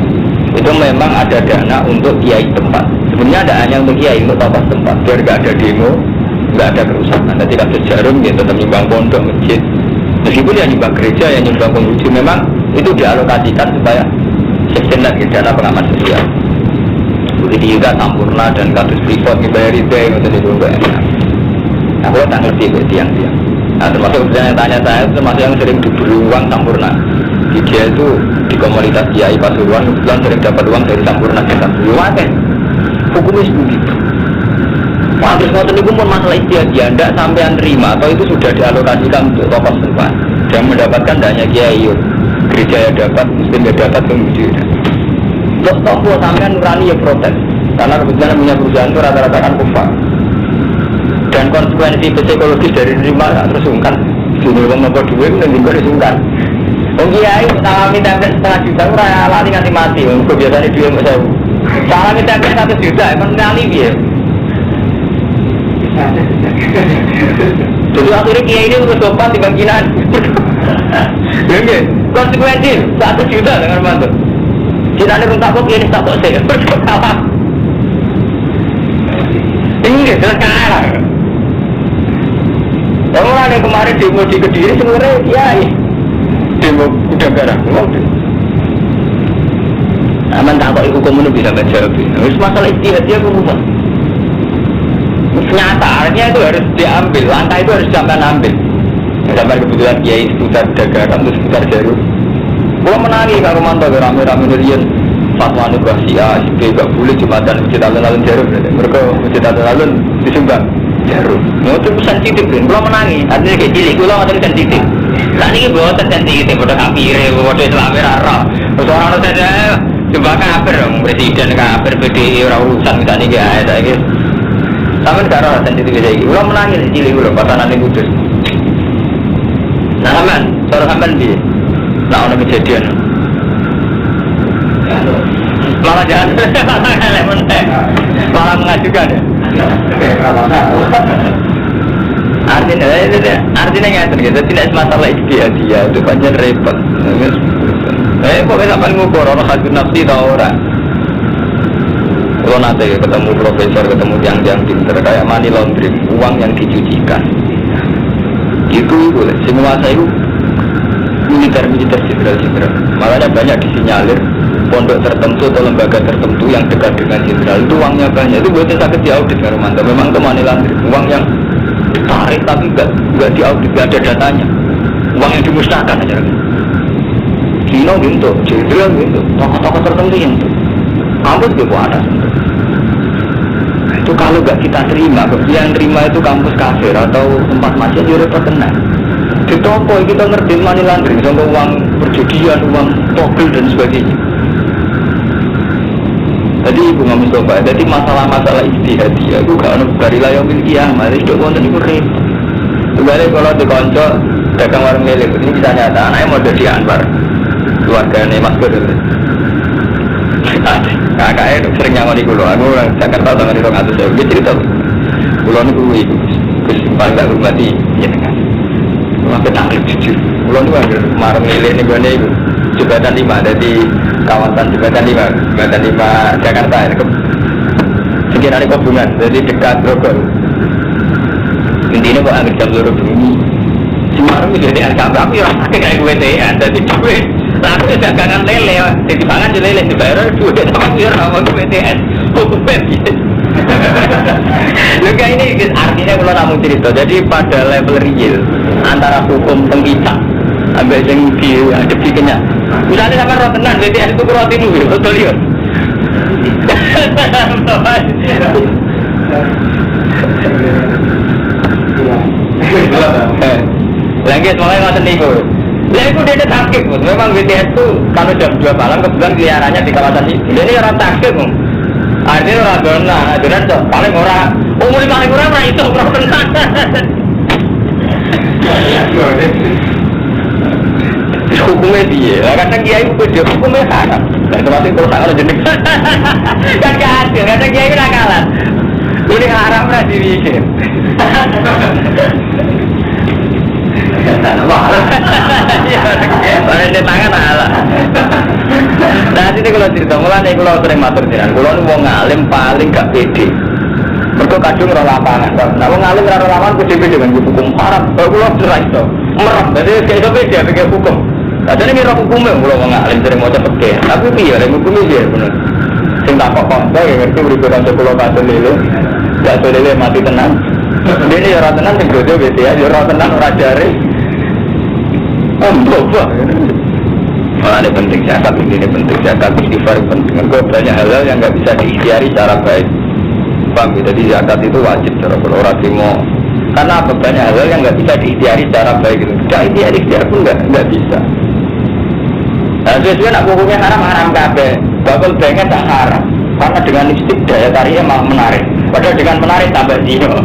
itu memang ada dana untuk kiai tempat. Sebenarnya ada hanya untuk kiai untuk tokoh tempat. Biar nggak ada demo, nggak ada kerusakan. Nanti kasus Jarum dia tetap nyumbang pondok masjid. Meskipun yang nyumbang gereja, yang nyumbang penguji, memang itu dialokasikan supaya safety net dana pengaman sosial. Begitu juga Sampurna dan kasus Freeport dibayar riba untuk diubah. Nah, kalau tak ngerti ke tiang-tiang. Nah, termasuk yang tanya saya, termasuk yang sering diberi uang Sampurna. Dia itu di komunitas Kiai Pasuruan, kebetulan sering dapat uang dari Sampurna. Kan? Hukumnya begitu. Wah, terus ngotot itu pun masalah istiadat, tidak sampai terima atau itu sudah dialokasikan untuk tokoh setempat. Dan mendapatkan hanya Kiai, gereja yang dapat, Muslim yang dapat, penguji. Untuk tokoh sampai nurani ya protes. Karena kebetulan punya perusahaan itu rata-rata kan kufar. Dan konsekuensi psikologis dari nerima terus sungkan. Sini orang nopo duit dan juga disungkan. Wong kiai salami template 1,5 juta ora lali nganti mati. Wong biasane dhuwit mok 1000. Salami template 1 juta emang lali piye? Jadi akhirnya kiai ini terus sopan di bangkinan. Nggih, konsekuensi 1 juta dengan mantu. Kita ada runtak kok kiai tak kok saya. Ini jelas kalah. Orang yang kemarin demo di Kediri sebenarnya kiai. Demo Udang Garam, ngobrol. Aman tak kok hukum itu bisa menjawab. Masalah istihad dia berubah. Nyata artinya itu harus diambil, langkah itu harus sampai ambil. Sampai kebetulan kiai seputar Udang Garam itu seputar Jarum. Kalau menangi Kak Romanto rame-rame nerian fatwa negasi A, B gak boleh Jumatan masjid alun-alun Jarum. Mereka masjid alun-alun disumbang. jarum. Itu sensitif kan, kalau menangi, artinya kayak cilik, kalau nggak sensitif. Saat ini bawa sensitif, bodoh kafir, bodoh Islam rara. Soalnya saja, coba kafir, presiden kafir, PDI orang urusan misalnya kayak ada gitu. Tapi sekarang sensitif lagi, kalau menangi cilik, kalau pasangan ini putus. Nah aman, seorang aman dia, nah orang kejadian. Malah jangan, malah mengajukan ya. Artinya nggak terjadi, tidak masalah dia itu panjang repot. Pokoknya sampai ngukur orang hati nafsi tau orang. Kalau nanti ketemu profesor, ketemu yang pinter kayak money laundering, uang yang dicucikan. Itu boleh, semua saya itu militer jenderal. Makanya banyak disinyalir pondok tertentu atau lembaga tertentu yang dekat dengan jenderal itu uangnya banyak, itu buatnya sakit diaudit kan Romanto. Memang itu money laundering, uang yang ditarik tapi nggak diaudit, nggak ada datanya, uang yang dimusnahkan aja. Kino gitu, jenderal gitu, tokoh-tokoh tertentu gitu, kampus juga ada. Itu kalau nggak kita terima, yang terima itu kampus kafir atau tempat masjid jadi terkenal. Di toko kita ngerti money laundering, contoh uang perjudian, uang togel dan sebagainya. Jadi Ibu Mustafa, jadi masalah-masalah ijtihadiyah itu gak ada dari layomil kiamat, itu konten itu repot. Sebenarnya kalau dikonco dagang warung lele, ini bisa nyata, anaknya mau jadi Anwar, keluarganya Mas Gede. Kakaknya sering nyaman di Kulo, aku orang Jakarta sama di Rongatus, dia cerita Kulo ini kesimpan gak hormati, ya kan. Sampai nangis jujur, Kulo ini warung lele ini gue nih Jembatan 5, jadi kawasan Jembatan 5 Jakarta ini sekiranya Kobungan, jadi dekat Grogol. Intinya kok ambil jam loro bunyi Semarang itu jadi kami rasanya kayak WTN, jadi duit aku dagangan lele, jadi pangan di lele dibayar duit sama biar sama WTN hukumnya gitu. Juga ini artinya kalau namun cerita, jadi pada level real antara hukum tengkicak ambil yang dihadapi kenyak. Misalnya sama roh tenan, BTS itu roti dulu, betul ya? Lagi semuanya nggak seniku. Ya itu dia sakit, memang BTS itu kalau jam 2 malam kebetulan keliarannya di kawasan ini. Jadi orang sakit, artinya orang dona, dengan paling orang umur paling orang itu roh tenan. Hukumnya dia, kadang kiai itu hukumnya haram. Dan termasuk kalau tak ada jenis kan gak adil, kadang kiai itu nakalan. Ini haram lah dibikin. Mana di tangan ala. Nah ini kalau cerita mulai kalau sering matur jiran, kalau mau ngalim paling gak pede. Mereka kadung roh lapangan. Nah mau ngalim roh lapangan pede dengan hukum haram. Kalau cerai itu merem, jadi kayak itu beda pakai hukum. Jadi ini roh hukumnya, kalau ngalim sering mau cepet ke. Tapi iya, hukumnya dia benar. Sing tak kok, saya ngerti berikutnya sekolah pasal lele, gak lele mati tenang. Ini orang tenang sing bodoh gitu ya, orang tenang orang jari. Coba. Malah ini penting zakat, ini penting zakat, istighfar penting. Kau banyak hal-hal yang nggak bisa diikhtiari secara baik. Bang, jadi zakat itu wajib cara orang timo. Karena apa, banyak hal yang nggak bisa diikhtiari secara baik. Tidak ikhtiar pun nggak bisa. Nah, sesuai nak hukumnya haram kabeh. Bakal pengen tak haram. Karena dengan lipstick daya tariknya malah menarik. Padahal dengan menarik tambah dino.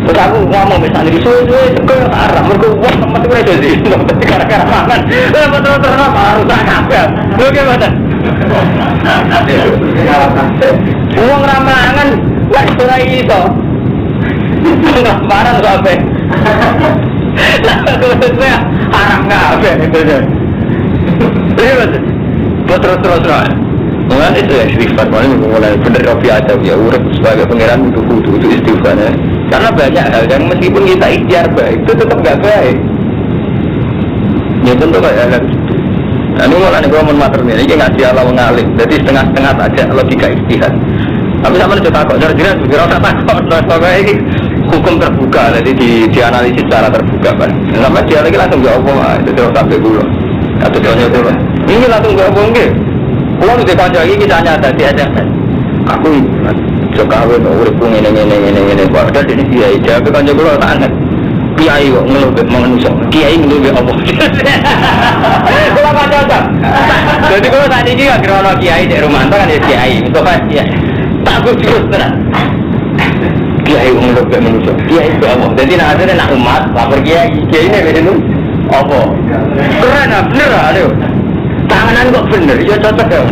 Terus aku ngomong misalnya di suwe-suwe itu haram. Mereka wah teman itu aja sih. Tapi gara-gara makan. Betul-betul harus tak kabeh. Lu gimana? Uang ramangan nggak bisa itu. Nggak marah sampai. Lah haram kabeh itu aja. Terus mulai itu ya istighfar, mulai bener Robi aja ya urut sebagai pangeran itu kudu itu istighfarnya. Karena banyak hal yang meskipun kita ikhtiar baik itu tetap nggak baik. Ya tentu kayak hal itu. Nah ini mulai gue mau mater ini ngaji Allah mengalim, jadi setengah-setengah aja logika ikhtiar. Tapi sama aja takut, jadi kira tak takut, soalnya ini hukum terbuka, jadi dianalisis secara terbuka kan. Sama dia lagi langsung jawab itu jauh sampai dulu. Atau jauhnya dulu. Ini langsung gak boleh. Kalau di kantor ini kisahnya tadi ada. Aku Sekawin urip ngene padahal dene kiai jawab kanca kula tangan kiai kok ngelobek manusa kiai ngelobek apa kula cocok jadi kula tadi iki gak kira kiai di Romanto kan ya kiai itu kan ya tak jujur tenan kiai ngelobek manusa kiai itu apa jadi nak ada nak umat lapor kiai ini bener apa keren bener aduh tanganan kok bener ya cocok ya.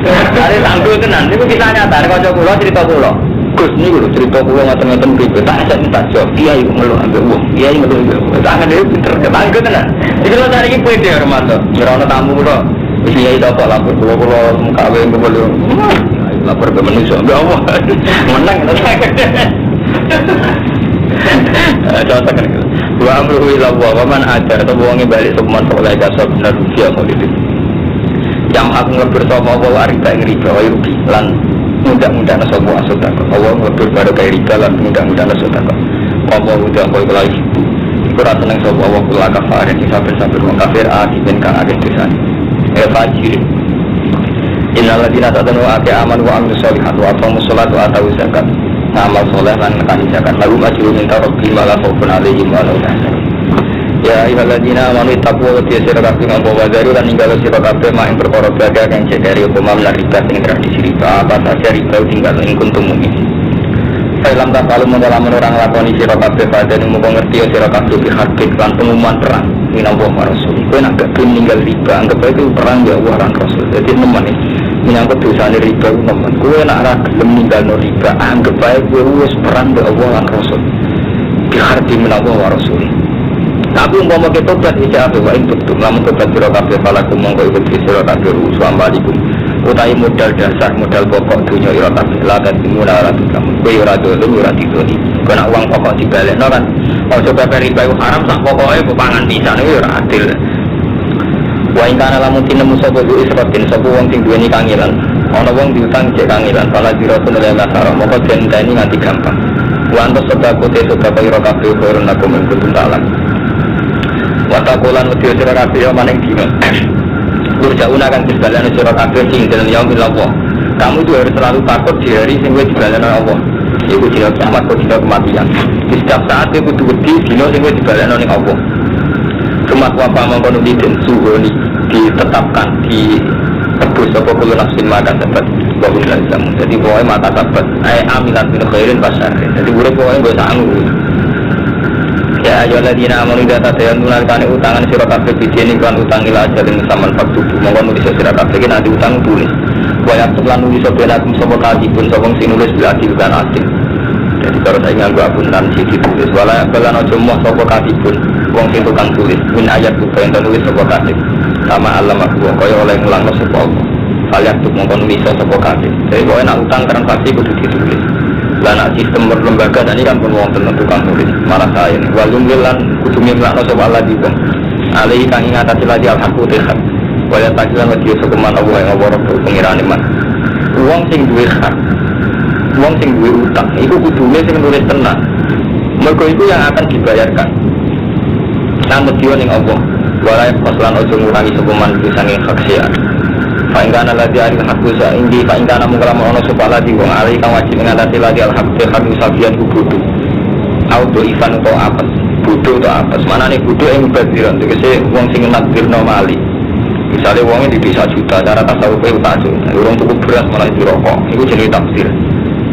Dari tangguh tenan, itu kisah nyata. Kalau kula cerita kula, Gus ini kula cerita kula ngeten-ngeten pribe. Tak saya minta jawab, kiai ngeluh ambil uang, kiai ngeluh ambil uang. Tangan dia pinter, tangguh tenan. Jadi kalau cari ini pede Romanto, ngerono tamu kula, kiai dapat lapor kula mukawe kula, lapor ke manusia ambil uang, menang. Contoh kan, wa amruhu ila wa man ajar atau uangnya balik sebuman soleh kasar benar rupiah solidit. Yang aku ngelebur sama Allah riba yang riba wa rugi lan mudah-mudahan semua asodaka Allah ngelebur pada kaya riba lan mudah-mudahan asodaka Allah udah kaya kelai iku rasa neng sama Allah kula kafarin yang sambil mengkafir akiben kang agih dosani fajirin innaladina tatanu ake aman wa amru sholihat wa afamu sholat wa atawu zakat ngamal soleh lan nekani zakat lalu majru minta robbi malah khawfun alaihim wa lau nahsar. Ya ayyuhalladzina amanu taqullaha wa sira kabeh ngompo wadari lan ninggalo sira kabeh mak ing perkara dagang kang cederi upama lan riba sing tradisi riba apa saja riba tinggal ing kuntum mukmin. Film tak kalau mendalam orang lakoni sira kabeh pada ning mung ngerti sira kabeh fi hakik lan pengumuman perang minangka rasul. Kowe nek gak ninggal riba anggap itu perang ya Allah lan rasul. Dadi nemen minangka dosane riba nemen. Kowe nek ora gelem ninggalno riba anggap ae kowe wis perang ya Allah lan rasul. Fi hakik minangka rasul. Tapi umpama kita tobat ija ape wa intuk lamun tobat sira kabeh palaku mongko iku sira kabeh usambalikum utahe modal dasar modal pokok dunya ira kabeh lagat dimula ora kamu kowe ora dolen ora didoni kena uang pokok dibalekno kan aja bae riba haram sak pokoke pangan pisan iku ora adil wa ing kana lamun tinemu sapa isrotin sapa wong sing duweni kangilan ana wong diutang cek kangilan pala dirosun oleh nasara moko denteni nganti gampang wa antos sedako te sedako ira kabeh korun aku mengkutung talan watakulan wedi sira kabeh yo maning dina. Urjauna kan dibalani sira kabeh sing dalem yaumil Allah. Kamu itu harus selalu takut di hari sing wis dibalani Allah. Iku dina kiamat kok dina kematian. Di setiap saat iku kudu wedi dina sing wis dibalani ning Allah. Cuma apa mangkono suhuni ditetapkan di tebus apa kulo nafsin maka dapat bahwa Islam. Jadi pokoke mata dapat amilat min khairin basar. Jadi urip pokoke mbok sanggup. Ya ayyuhalladzina amanu idza tadayantum kane utangan sira kabeh bidene kan utang ila ajalin saman faktu monggo nulis sira kabeh iki nanti utang tulis waya lan nulis benakum sapa kadipun sapa sing nulis adil kan adil jadi kalau saya nganggo akun lan siji tulis wala balan aja moh sapa kadipun wong sing tukang tulis min ayat ku enten nulis sapa kadip sama alam aku kaya oleh ngulangno sapa Allah kalian tuh monggo nulis sapa kadip jadi kowe nak utang transaksi kudu ditulis. Lana sistem berlembaga dan ini kan pun wong tukang nulis malah saya ini walumlilan kudumi melakno sopa Allah di bong alaihi kang ingatasi lagi al-haku tilhak wala takilan wadiyo sekeman Allah yang ngawarok pengiraan iman uang sing duwe hak uang sing duwe utang itu kudumi sing nulis tenang mergo itu yang akan dibayarkan namun dia yang Allah walai paslan ojo ngurangi sekeman disangin hak siar Fa'ingkana lagi hari hakusa indi fa'ingkana mengkalamu ono supala di wong alih kang wajib mengatasi lagi al-habdi hakusabian ku budu auto ivan atau apes budu atau apes mana nih budu yang badiran tegesi wong sing nakdirno mali misalnya wongnya di desa juta cara tasawufnya utajo urung tuku beras malah itu rokok itu jenis tafsir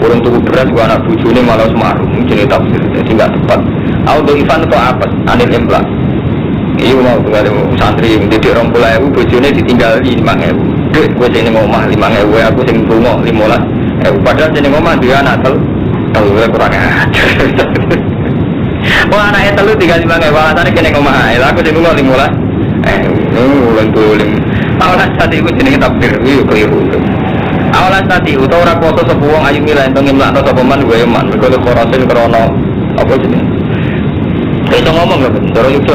urung tuku beras gua anak bujune malah semaru itu jenis tafsir jadi gak tepat auto ivan atau apes anil implak iya mau tunggal santri mendidik orang pula bujune ditinggal 5.000 dek, gue sini ngomah 5.000, aku sini ngomah 15.000. Padahal sini ngomah dia anak telu kurang ajar. Wah anaknya telu 35.000, alasannya kini ngomah, aku sini ngomah 15. Ulang tuling. Awalan tadi aku sini tafsir, keliru. Awalan tadi, utawa orang kuasa sebuang ayu milah yang ngimlak atau sepaman gue eman. Mereka dikorasin krono apa sini? Itu ngomong gak bener, cara yukso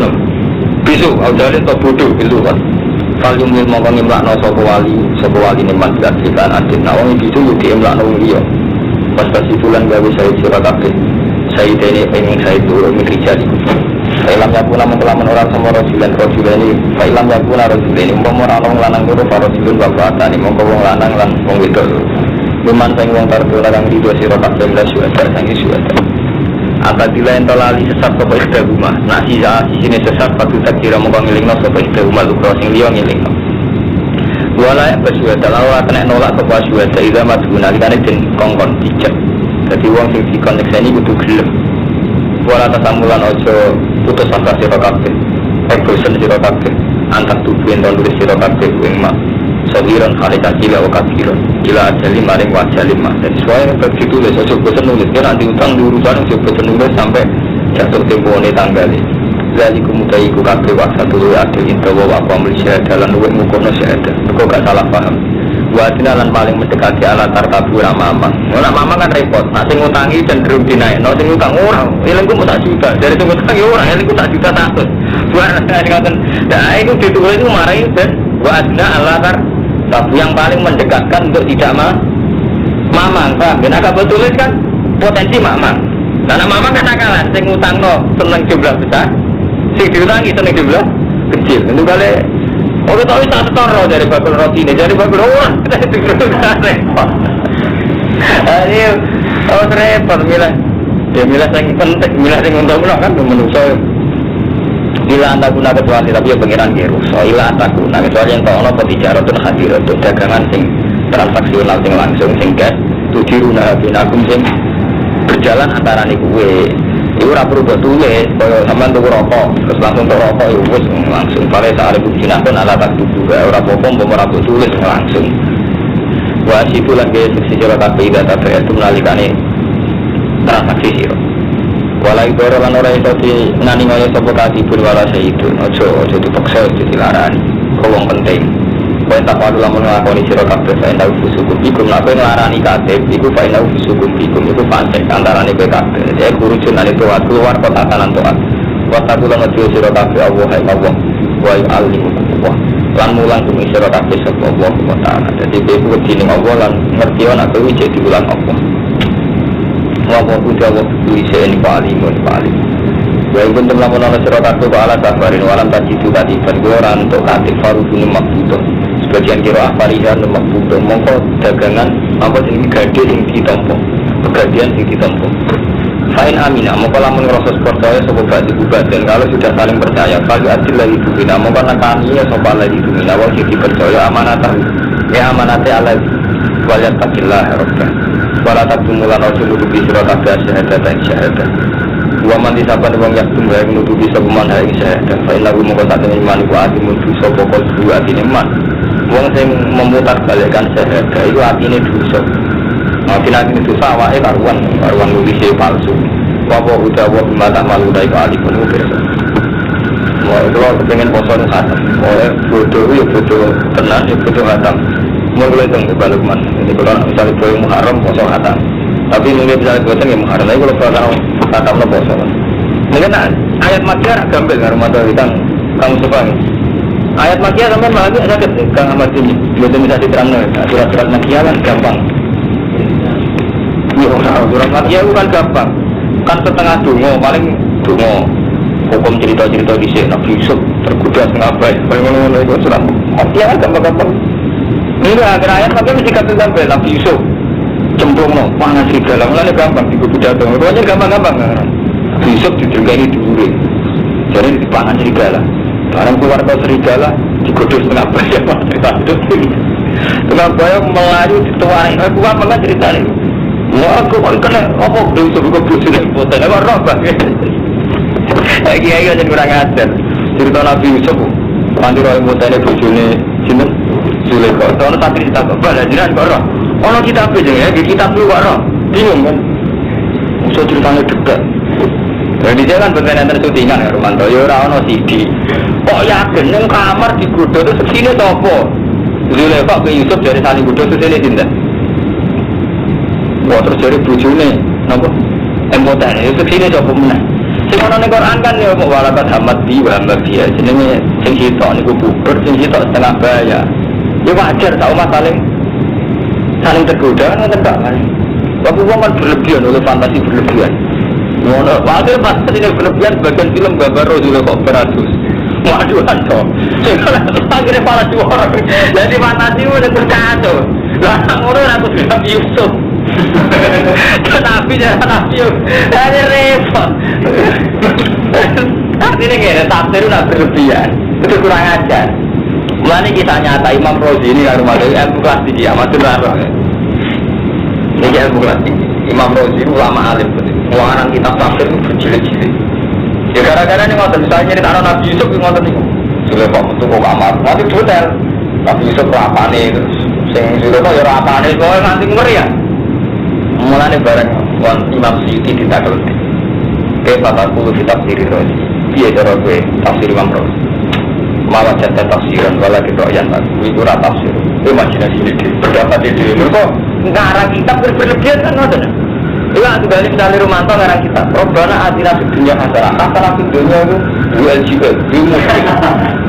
bisu, aujalin atau bodoh, bisu kan. Kalau mil mongkong imlakno sapa wali neman dilaksikan adil nah wong iki itu diimlakno wong liya pas kasitulan gawe saya sira kabeh saya dene pengen saya turun mikrijali Ilam yakuna mengkelaman orang sama rojulan ini Ilam yakuna rojulan ini umpama orang lanang loro para rojulan bapak tani mongko wong lanang lan wong wedok Luman sang wong tartuna kang ridho sira kabeh la syuhada sang syuhada. Apabila ento lali sesat sapa ida rumah, nak sisine sesat padu tak kira mongko ngelingno sapa ida rumah lukro sing liya ngelingno. Wala ya syuhada lawa kena nolak sapa syuhada ida madguna likane den kongkon dicek. Dadi wong sing dikonekseni kudu gelem. Wala tasamulan aja putus asa sira kabeh. Bosen sira kabeh antak tubuh ento nulis sira kabeh ing mak. Sawiran halika kila wa kabiran kila ajali maring wajalim mas. Jadi soalnya bagi tulis ojo bosan nulis kan nanti utang diurusan ojo bosan nulis sampai jatuh tempo ini tanggali lali kemudian iku kabeh waksa dulu adil intawa wa pamlisya dalam luwek mukono syahada kok gak salah paham wadina lan paling mendekati ala tartabu ramamang nak mamang kan repot nak sing ngutangi cenderung dinaikno sing utang ora ilengku mau tak juta dari sing utang ya ora ilengku tak juta takut suara ngaten nah iku ditulis itu marahin ben wadina ala tabu yang paling mendekatkan untuk tidak mamang, paham? Dan agak betulis kan potensi mamang. Karena mamang kan akalan, sing ngutang no seneng jumlah besar, sing diutangi seneng jumlah kecil. Itu kali, oh kita tahu satu toro dari bakul roti ini, dari bakul orang kita itu repot. Ini oh repot, milah sing penting, milah sing untuk kan menungso. Bila anda guna kecuali tapi ya pengiran giru soila anda guna kecuali yang tahu apa tijaratun hadiratun dagangan sing transaksional sing langsung sing cash tudiruna binakum sing berjalan antara nih kue itu rapor buat tulis kalau sampai untuk rokok terus langsung untuk rokok ya wes langsung pada saat itu jinakun ala tak tubuh orang popom rapor tulis langsung wah situ lagi seksi jalan tapi data itu menalikane transaksi siro walai doro lan ora iso di nani ngoyo sapa katibun wala sayyidun aja dipaksa aja dilarani kok wong penting kowe tak padha lamun nglakoni sira kabeh sae ndak fusukum ikum nek nglarani katib iku fa inau fusukum ikum iku pancen antarane kowe kabeh jadi guru jenenge doa keluar kota tanan doa kota kula ngejo sira kabeh Allah hai Allah wa alimu Allah lan mulang kuwi sira kabeh sapa Allah taala dadi iku jeneng Allah lan ngerti ana kowe jadi ulang Allah Wawa puja wa bukui se'eni pa'alimun pa'alim wa ibun temlamun ala sirotatu ka'ala sabarin walam tajidu katiban goran untuk katif farubunum makbutuh sebagian kira ahfarihan makbutuh mongko dagangan apa ini gade yang ditompo pegadian yang ditompo fa'in amina mongko lamun ngerosot percaya sopa ba'di dan kalau sudah saling percaya fa'li adil lagi dumina mongko nakaniya sopa lagi dumina wa jadi percaya amanatah ya amanatnya ala waliat takillah robbah wala takumulan ojo nutupi sira kabeh syahadat ing syahadat wa man disaban wong yak tunggu nutupi sabuman ing syahadat fa inna mung kok sak iman ku atimun dosa pokok dua atine iman wong sing memutar balikkan syahadat iku atine dosa atine dosa awake karuan nulis palsu wa utawa mata malu dai alipun pirsa mau kalau pengen poso khatam oleh bodoh ya bodoh tenan ya bodoh khatam mulai dong balik man. Jadi kalau misalnya boleh Muharram poso khatam, tapi mungkin misalnya buatan ya Muharram. Tapi kalau poso khatam lo poso. Mungkin ayat Makkiyah gambar nggak rumah tuh kita kamu suka. Ayat Makkiyah sampai malah sakit Kang Ahmad ini. Belum bisa diterang nih. Surat Makkiyah kan gampang. Iya, surat Makkiyah bukan gampang. Kan setengah dungo paling dungo. Hukum cerita-cerita di sini Nabi Yusuf tergoda setengah baik. Bagaimana itu surat Makkiyah kan gampang-gampang. Enggak, akhir-akhir makanya mesti kata sampai Nabi Yusuf cemplung no, panas serigala, mulanya gampang di kubu datang, pokoknya gampang-gampang Nabi Yusuf didergani dulu jadi di panas serigala barang keluar ke serigala digodok setengah bayar setengah bayar melayu dituarin, aku apa kan ceritanya wah aku kena, apa Nabi Yusuf ke bujuk yang poten, aku robah lagi-lagi aja kurang ajar cerita Nabi Yusuf nanti roh yang potennya bujuknya sinten Zulaikha, soalnya tak cerita kebal, jiran kok roh ono kitab aja ya, kitab dulu kok roh bingung kan usah ceritanya dekat jadi dia kan bener enten syutingan ya Romanto ya ora ono CD kok yakin yang kamar di Gudo itu segini apa Zulaikha ke Yusuf dari saling Gudo itu sini cinta wah terus dari bujune apa empotan itu segini apa menang sing ono ning Quran kan ya mau walakat hamad bi wa hamad bi jenenge sing sitok niku bubur sing sitok setengah bayar ya wajar tau mas saling tergoda kan nonton gak kan waktu uang kan berlebihan oleh fantasi berlebihan waktu fantasi ini berlebihan sebagian film gambar Rasulullah kok beratus waduh anto akhirnya pala juara jadi fantasi udah terkacau Lah ngono aku Nabi Yusuf. Nabi jangan Nabi Yusuf. Ada repot. Artinya gini, tafsir itu nak berlebihan. Itu kurang ajar. Mulanya kisah nyata Imam Rozi ini kan rumah dari ilmu kelas tinggi, amatur lah. Ini ilmu kelas tinggi. Imam Rozi ulama alim, pengarang kitab tafsir itu berjilid-jilid. Ya gara-gara ini ngotot, misalnya cerita anak Nabi Yusuf itu ngotot nih. Sudah kok itu kok kamar, nanti detail. Nabi Yusuf rapane terus, sing sudah kok ya rapane, soalnya nanti ngeri ya. Mulanya bareng Imam Suyuti ditakut. Kepataku kitab tafsir Rozi. Iya cara gue tafsir Imam Rozi. Malah jatah tafsiran, malah kedoyan lagu itu rata tafsir. Imajinasi ini berdapat ide. Mereka ngarang kitab berlebihan kan ngoten. Iya, kembali misalnya Romanto ngarang kitab. Robbana atina fid dunya hasanah, hasanah fid dunya itu dua juga.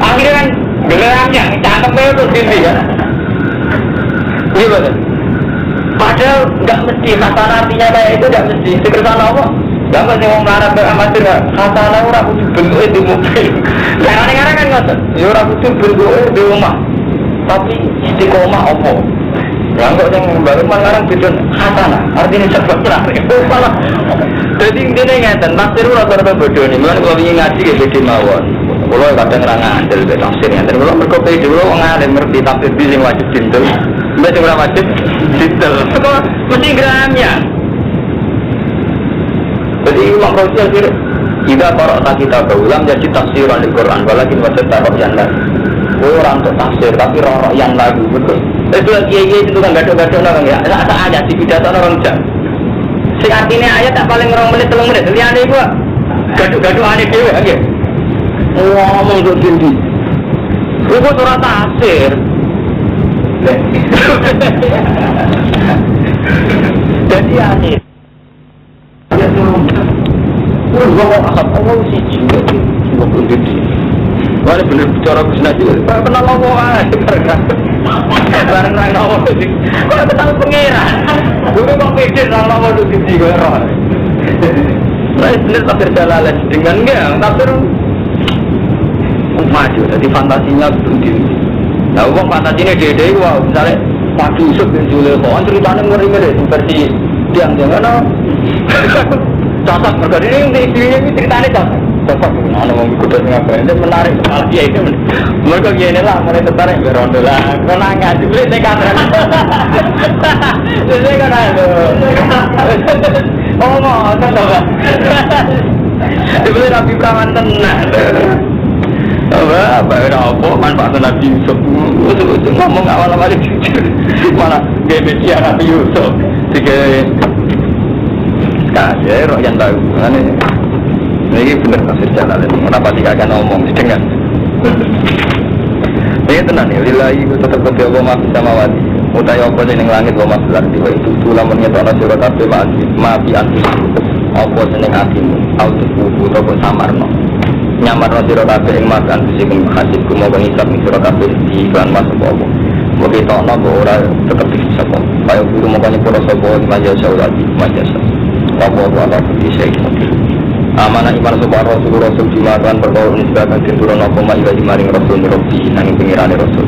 Akhirnya kan gelarnya cakep itu sini kan. Iya betul. Padahal nggak mesti hasanah artinya kayak itu nggak mesti. Sekretaris Allah. Jangan sih mau melarang beramatir hasanah ora kudu bentuke di mobil. Kadang-kadang kan ngoten. Ya ora kudu bentuke di rumah. Tapi istiqomah apa? Lah kok sing baru melarang bidon hasanah. Artinya sebab lah. Salah. Jadi intine ngeten, tafsir ora rada bodho nih. Mulane kalau ingin ngaji ge beda mawon. Kulo kadang ra ngandel be tafsir ngeten. Kulo mergo pe dhewe wong alim ngerti tafsir iki sing wajib dintel. Mbak sing ora wajib dintel. Kok mesti gramnya. Jadi Imam Rozi akhirnya jika para kita berulang jadi tafsiran di Quran walakin wajib taruh yang lain orang untuk tafsir tapi roh yang lagu betul itu lagi itu kan gado-gado orang ya ada aja di pidato orang jam si artinya ayat tak paling 2 menit 3 menit liane itu gado-gado aneh dewe ya ngomong untuk tinggi itu surat tafsir jadi aneh gua asap Allah sih juga gua pundit sih. Wah bener bicara kesana juga. Kenal Allah bareng nang Allah sih. Kok ketemu pangeran. Gue kok pede nang Allah lu siji gue roh. Nah bener tafsir Jalalan dengan enggak tafsir maju jadi fantasinya tinggi. Nah uang fantasinya dede wah misalnya Pak Yusuf bin Zulaikha ceritanya ngeri-ngeri versi tiang-tiang cocok mereka ini ceritanya cocok mana mau ikut ngapain ini menarik malah dia itu mereka gini lah mulai tertarik berondo lah kena ngaji beli nekat jadi kan ada oh mau contoh kan dibeli Nabi Praman tenang apa manfaat Nabi Yusuf ngomong awal-awal jujur malah dia media Nabi Yusuf tiga kasih roh yang tahu, ini benar tafsir Jalalan. Kenapa tidak akan ngomong dengan? Ini tenang ya, lillahi itu tetap berdoa Allah masih sama wadi. Utai apa sih yang langit Allah masih lagi itu tulang menyatakan surat tapi maafi antus. Apa seneng hatimu, autus buku ataupun samarno. Nyamarno surat tapi yang masih antus yang hasibku mau mengisap surat tapi di iklan masuk Allah. Mungkin tak nak orang tetap disapa. Baik guru makanya pura sapa majasa ulati majasa. Bapak Allah bisa ikut. Amanah iman sopan Rasul dimakan berkau nisbatan tinturan apa ma'ilah imaring Rasul Rabbi nanging pengirani Rasul.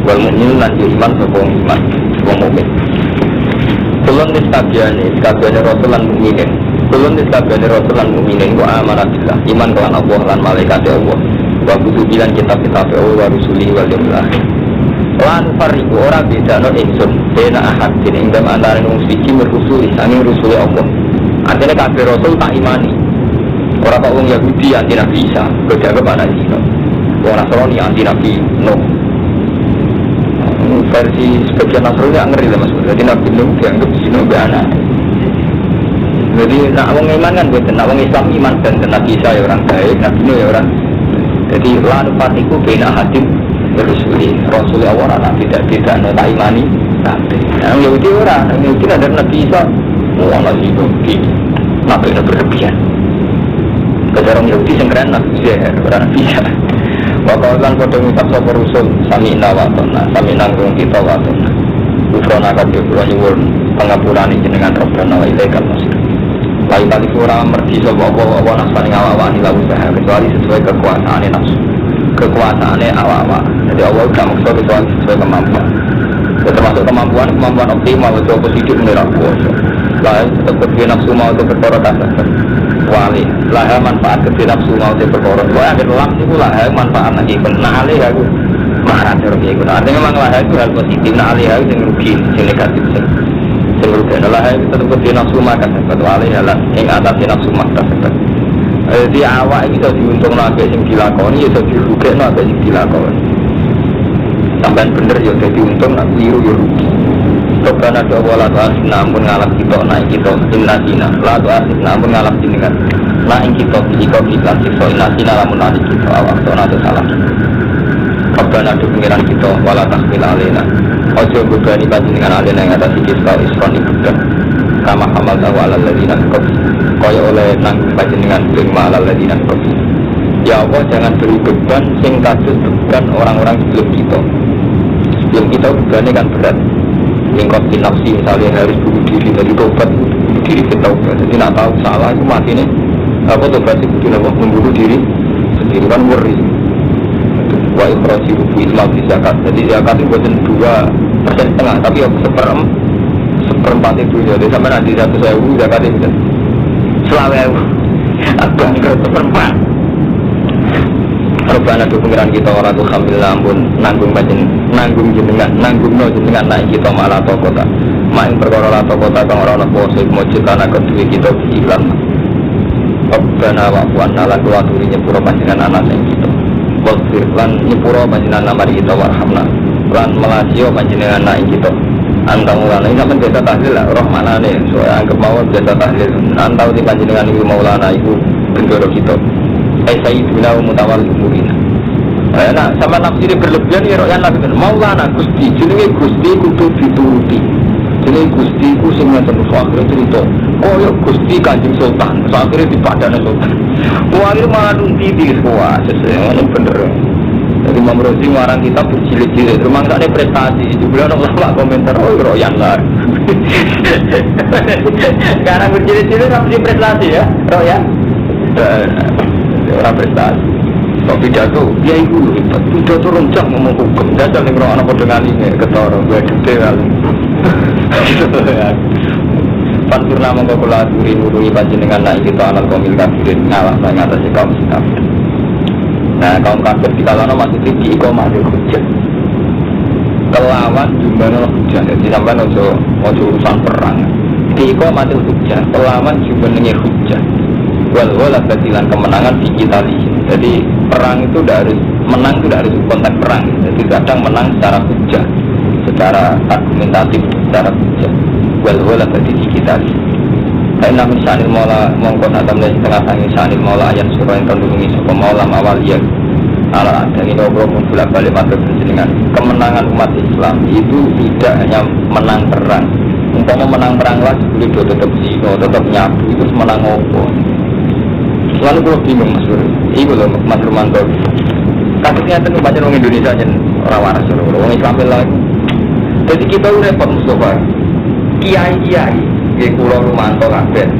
Wal mu'min lan iman sopan iman sopan mu'min. Kulun niskabiani Rasul lan mu'minin. Kulun niskabiani Rasul lan mu'minin wa amanah billah iman kelan Allah lan malaikat Allah. Wa kutubilan kitab-kitab Allah wa rusuli wal yawmil akhir. Lan fariku ora bedano ingsun bena ahad ing dalem antarané wong suci merusuli sanging rusuli Allah. Artinya kafir Rasul tak imani. Orang kok wong Yahudi anti Nabi Isa, beda ke mana sih? Orang Nasrani anti Nabi Nuh. Versi sebagian Nasrani nggak ngeri lah mas. Jadi Nabi Nuh dianggap sino be anak. Jadi nak wong iman kan betul, nak wong Islam iman dan Nabi Isa ya orang baik, Nabi Nuh ya orang. Jadi lalu partiku bina hadim berusuli Rasul Allah anak tidak tak imani. Nah Yahudi orang, Yahudi ada Nabi Isa. Allah Yahudi Nabi itu berlebihan kejarong Yahudi yang keren Nabi Zahir orang bisa wakalan pada ngucap sopa Rasul sami'na watona sami'na ngurung kita watona ufrona kabir pulau nyuwun pengapuran ini jenengan Rabbana wa ilaikal masir lain tadi kurang merdi sopa Allah nasani awawani lau usaha kecuali sesuai kekuasaannya, nafsu kekuasaannya awal-awal. Jadi Allah tidak maksud kecuali sesuai kemampuan. termasuk kemampuan optimal itu positif menurut kuasa lah tetap ke nafsu mau itu perkara kasar wali lah manfaat ke nafsu mau itu perkara wah ada lap itu lah manfaat lagi kena alih aku marah terus ya artinya memang lah itu hal positif nah alih aku yang rugi yang negatif yang rugi lah itu tetap ke nafsu makan kasar wali hal yang atas nafsu makan kasar jadi awak itu diuntung nabi yang dilakoni itu dirugi nabi yang dilakoni sampai bener ya jadi untung nak biru ya rugi. Karena doa la tu'asif namun ngalap kita naik kita innasina la tu'asif namun ngalap jenengan naik kita jika kita siksa innasina lamun naik kita awak atau salah. Karena do pengiran kita wala tahmil alena. Ojo bebani panjenengan alena yang atas kita isron ibudan. Kama hamal tahu ala ladina qabi. Kaya oleh nanggung panjenengan ing ala ladina qabi. Ya Allah jangan beri beban sing kados beban orang-orang sebelum kita. Sebelum kita bebannya kan berat. Lingkop di nafsi misalnya harus bunuh diri dari tobat, bunuh diri kita tobat. Jadi nak tahu salah itu mati nih. Apa tobat itu nama membunuh diri sendiri kan worry. Wa ikhraji rubu islam di zakat. Jadi zakat itu bukan 2,5%, tapi ya seperempat itu. Jadi sampai nanti 100.000 zakat itu selalu abang ke seperempat. Perubahan itu pengiran kita orang itu sambil nanggung jenengan naik kita malah kota main perkara lato kota kang orang poso mojit karena kedua kita hilang Rabbana wa'fu'an lan kula aturi nyepuro panjenengan anak yang kita wasfir lan nyepuro panjenengan namari kita warhamna lan melasio panjenengan naik kita antang ulana ini sampai jasa tahlil lah rohmanane soalnya anggap mawar jasa tahlil antau di panjenengan ibu maulana ibu gendoro kita Sayyidina wa mutawal umurina. Nah, sama nafsir berlebihan ya royan lagi kan. Maulana Gusti, jenenge Gusti kudu dituruti. Jenenge Gusti ku sing ngoten akhire cerita. Oh ya Gusti Kanjeng Sultan, akhire dipadane Sultan. Wah, akhire malah nunti semua sesuai bener. Jadi Imam Razi ngarang kita berjilid-jilid. Rumah sakne prestasi, jebule ana ulama komentar oh royan lah. Karena berjilid-jilid sampai prestasi ya, royan. Orang prestasi kok pidato dia itu pidato rencang ngomong hukum dasar yang orang apa dengan ini ketara gue detail pan purnama kepala duri nurungi panjenengan naik kita anak komil kafirin ngalah saya atas kaum kafir nah kaum kafir di kalana masih tinggi kok masih hujan kelawan jumlahnya hujan jadi sampai ojo urusan perang di kok masih hujan kelawan jumlahnya hujan wal batilan kemenangan di kita jadi perang itu tidak harus menang itu tidak harus konteks perang jadi kadang menang secara hujah secara argumentatif secara hujah wal bati di kita karena misalnya maula mongkot atau setengah tangi sanil maula yang surah yang terdungi sopa maula awal yang ala ada ini obrol bolak balik matur dengan kemenangan umat Islam itu tidak hanya menang perang umpama menang perang lagi boleh tetap zino tetap nyabu itu menang opo. Lalu kalau bingung Mas Bro, itu loh Mas Romanto. Kasusnya itu baca orang Indonesia yang orang waras, orang Islam lagi. Jadi kita udah repot Mustafa. Kiai, kayak Pulau Romanto kabeh.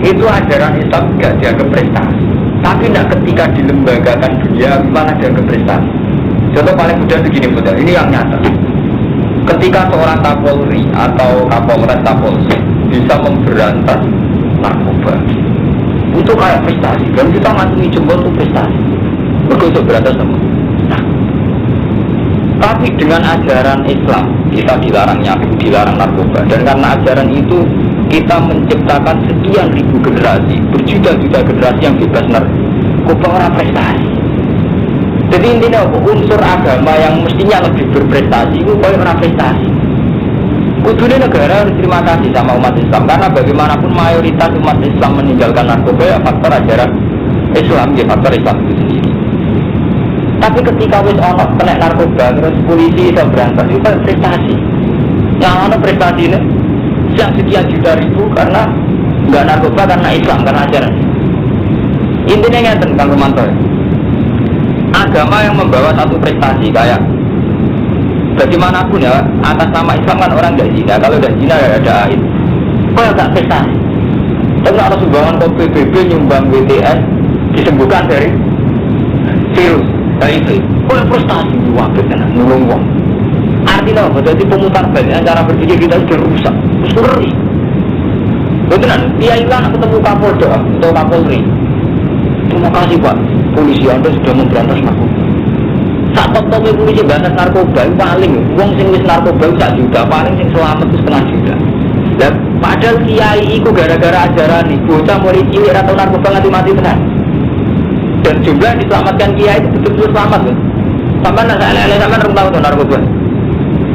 Itu ajaran Islam tidak dianggap prestasi. Tapi tidak ketika dilembagakan dunia malah dianggap prestasi. Contoh paling mudah begini mudah, ini yang nyata. Ketika seorang Kapolri atau Kapolres Kapolsek bisa memberantas narkoba. Itu kayak prestasi, dan kita ngatungi jempol itu prestasi. Untuk berantas sama. Nah, tapi dengan ajaran Islam kita dilarang nyabu, dilarang narkoba, dan karena ajaran itu kita menciptakan sekian ribu generasi, berjuta-juta generasi yang bebas narkoba orang prestasi. Jadi intinya unsur agama yang mestinya lebih berprestasi itu orang prestasi. Kudunya negara harus terima kasih sama umat Islam karena bagaimanapun mayoritas umat Islam meninggalkan narkoba ya faktor ajaran Islam, ya faktor Islam itu sendiri. Tapi ketika wis ono kena narkoba terus polisi bisa berantas itu kan prestasi. Yang ono prestasi ini yang sekian juta ribu karena nggak narkoba karena Islam karena ajaran. Intinya ngeten Kang Romanto. Agama yang membawa satu prestasi kayak bagaimanapun ya, atas nama Islam kan orang tidak zina. Kalau tidak zina ya ada aid. Kok ya gak prestasi? Tapi ada sumbangan kok PBB nyumbang WTS disembuhkan dari virus. Dari itu, kok ya prestasi? Wakil kan, nulung wong. Artinya apa? Jadi pemutar balik cara berpikir kita sudah rusak, ngeri. Betulan, dia hilang ketemu Kapolda atau Kapolri. Terima kasih Pak, polisi Anda sudah memberantas narkoba. Saat top-top polisi berantas narkoba, paling uang sing wis narkoba 1 juta, paling sing selamat itu 1,5 juta. Dan padahal kiai itu gara-gara ajaran nih, bocah mulai cilik atau narkoba mati-mati tenang. Dan jumlah yang diselamatkan kiai itu betul-betul selamat loh. Sampai sampai tahu tuh narkoba.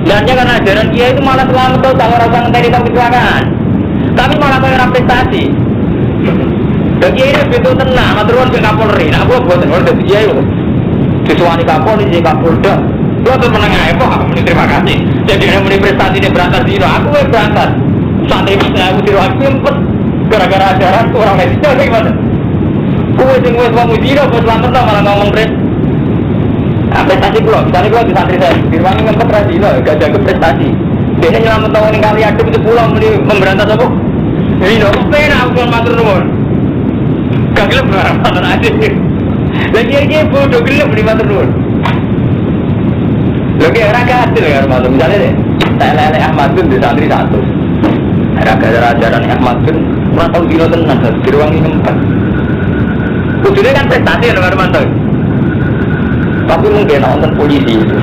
Dan karena ajaran kiai itu malah selamat tuh, kalau orang ngenteni tahu kecelakaan. Tapi malah pengen prestasi. Dan kiai ini betul tenang, maturun ke Kapolri. Nah, gua buat orang dari kiai loh. Disuani Kapolri, si Kapolda. Gua tuh menengah kok, aku terima kasih. Jadi yang meni prestasi ini berantas dino, aku berantas. Santri saya aku tiru aku empet gara-gara ajaran orang medis itu gimana? Kue sing wes wong dino bos selamat lah malah ngomong pres. Prestasi pulau, misalnya pulau di santri saya, di ruang ngempet radino, gak jaga prestasi. Dia nyelamat tahun yang kali ada itu pulau memberantas apa? Jadi dong, pena aku kan matur nuwun. Gak gelap matur aja. Lagi aja bodoh gelap di matur nuwun. Lagi orang hasil ya matur misalnya deh, saya lele Ahmad bin di santri 100. Gara-gara ajaran Ahmad bin, orang tahu dino tenang, di ruang ini 4. Kudune kan prestasi ya teman-teman. Tapi mungkin nonton polisi itu,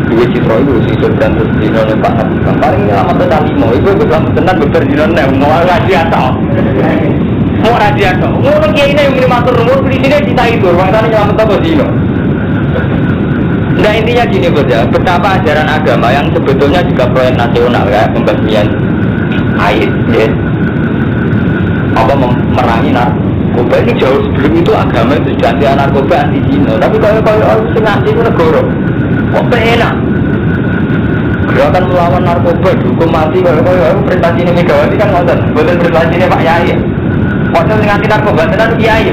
dua citra itu sih berantas dino nempak. Paling lama tenan 5, itu lama tenan beber dino nem, mau ngaji atau mau ngaji atau mau kiai ini yang minimatur nomor polisinya kita itu, orang tadi lama tahu dino. Nah intinya gini bos ya, betapa ajaran agama yang sebetulnya juga proyek nasional ya, pembasmian air, ya. Apa memerangi narkoba ini jauh sebelum itu agama itu sudah anti narkoba, anti zina. Tapi kalau orang sengaja itu negara, kok enak? Gerakan melawan narkoba, hukum mati kalau prestasi ini Megawati kan nonton, betul prestasi ini Pak Yai. Kalau anti narkoba tenan Kiai.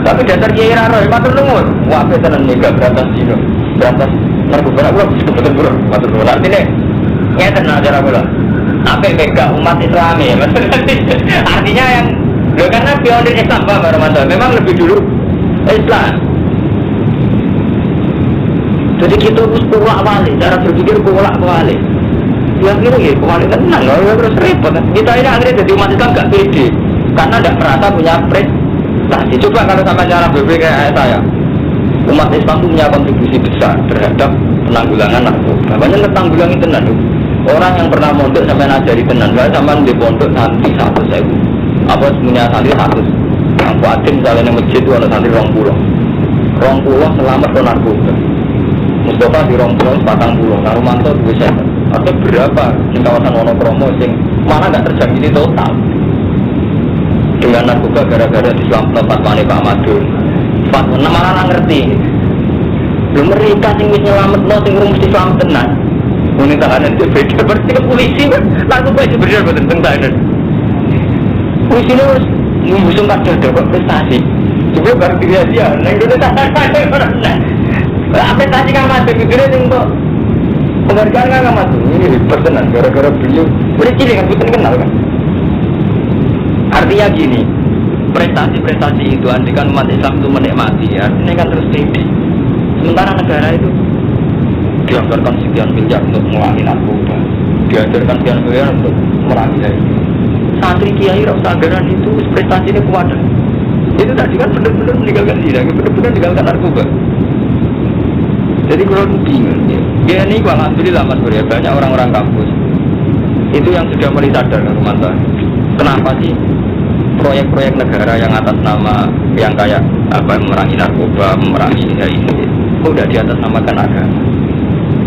Tapi dasar Kiai Raro, matur nuwun. Wah, tenan mega berantas zina, berantas narkoba. Aku betul bro, matur nuwun. Artinya ngeten acara bola. Apa mega umat Islam ya? Artinya yang karena pionir Islam Pak Romanto memang lebih dulu Islam. Jadi kita harus kuat wali, cara berpikir kuat wali. Yang kira ya kuat tenang, terus repot. Kita ini akhirnya jadi umat Islam gak pede, karena tidak merasa punya prestasi. Coba kalau sama cara berpikir kayak saya, umat Islam punya kontribusi besar terhadap penanggulangan narkoba. Banyak tertanggulangi tenan. Orang yang pernah mondok sampai ngajari tenan, saya sama di pondok santri 100.000. Apa punya santri 100. Yang kuatin misalnya masjid itu ada santri 20 selamat ke narkoba. Mustafa di 40, 40, Narumanto 2 atau berapa di kawasan Wonokromo sing mana nggak terjangkiti total dengan narkoba gara-gara di Islam tempat mana Pak Madun. Fatwa malah ngerti. Belum mereka sing wis nyelametno sing mesti selamat tenan. Ini tahanan itu beda, berarti ke polisi kan narkoba itu benar betul tentang tahanan. Polisi ini harus membusung kader dapat prestasi. Juga baru dia, nah itu tahanan. Prestasi kan masuk, itu dia untuk penghargaan kan masuk. Ini pertenan gara-gara beliau berarti dengan bukan kenal kan. Artinya gini, prestasi-prestasi itu andikan umat Islam itu menikmati, artinya kan terus pede. Sementara negara itu dianggarkan sekian miliar untuk memerangi narkoba, diajarkan sekian miliar untuk memerangi dari santri kiai rasa anggaran itu prestasinya kuat. Itu tadi kan benar-benar meninggalkan zina, benar-benar meninggalkan narkoba. Jadi kalau bingung ya ini alhamdulillah mas Bro, banyak orang-orang kampus itu yang sudah mulai sadar Romanto. Kenapa sih proyek-proyek negara yang atas nama yang kayak apa memerangi narkoba, memerangi ini udah di atas namakan agama.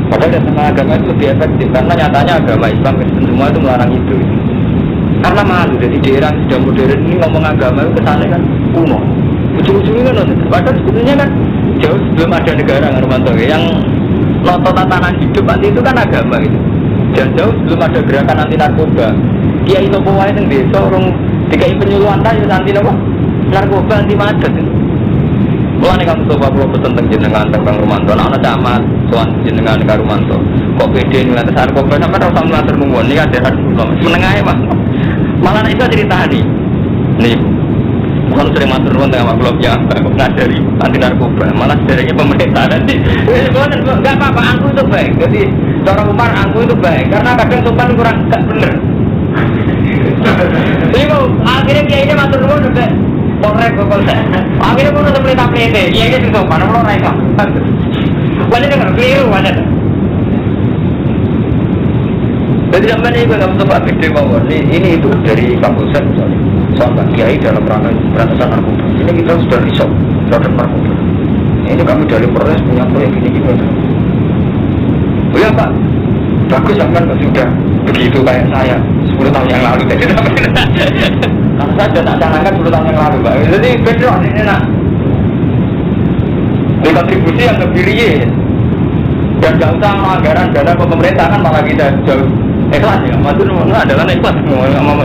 Padahal sama agama itu lebih efektif karena nyatanya agama Islam Kristen semua itu melarang itu. Karena malu dari daerah sudah modern ini ngomong agama itu kesannya kan kuno. Ujung-ujungnya kan padahal sebetulnya kan jauh sebelum ada negara Romanto yang noto tatanan hidup nanti itu kan agama gitu. Dan jauh sebelum ada gerakan anti narkoba. Kiai nopo wae teng desa orang dikai penyuluhan tadi anti apa? Narkoba anti madet. Mulane kamu coba pulau pesen teng jenengan teng Kang Romanto, ana camat sowan jenengan Kang Romanto. Kok pede ning atas narkoba sampe ora usah matur nuwun iki kan menengahe Mas. Malah nek iso ceritani. Nih. bukan sering matur nuwun tengah maklubnya ngajari anti narkoba, malah dari pemerintah nanti. Enggak apa-apa, angku itu baik. Jadi cara Umar angku itu baik karena kadang sopan kurang enggak bener. Jadi akhirnya dia ini matur nuwun udah polrek polsek. Akhirnya pun udah perintah PT, dia ini sopan, kalau mereka. Wajar dengar keliru wajar. Jadi zaman ini gue nggak mencoba gede mau ini itu dari Kapolsek misalnya soal kiai dalam rangka pemberantasan narkoba. Ini kita sudah riset terhadap narkoba. Ini kami dari Polres punya proyek ini. Oh ya Pak, bagus sampai sudah begitu kayak saya 10 tahun yang lalu. Jadi karena saya sudah tak canangkan 10 tahun yang lalu Pak. Jadi beda ini nak kontribusi yang lebih real dan gak usah anggaran dana pemerintahan malah kita jauh ikhlas ya, maksud adalah ikhlas, nggak mau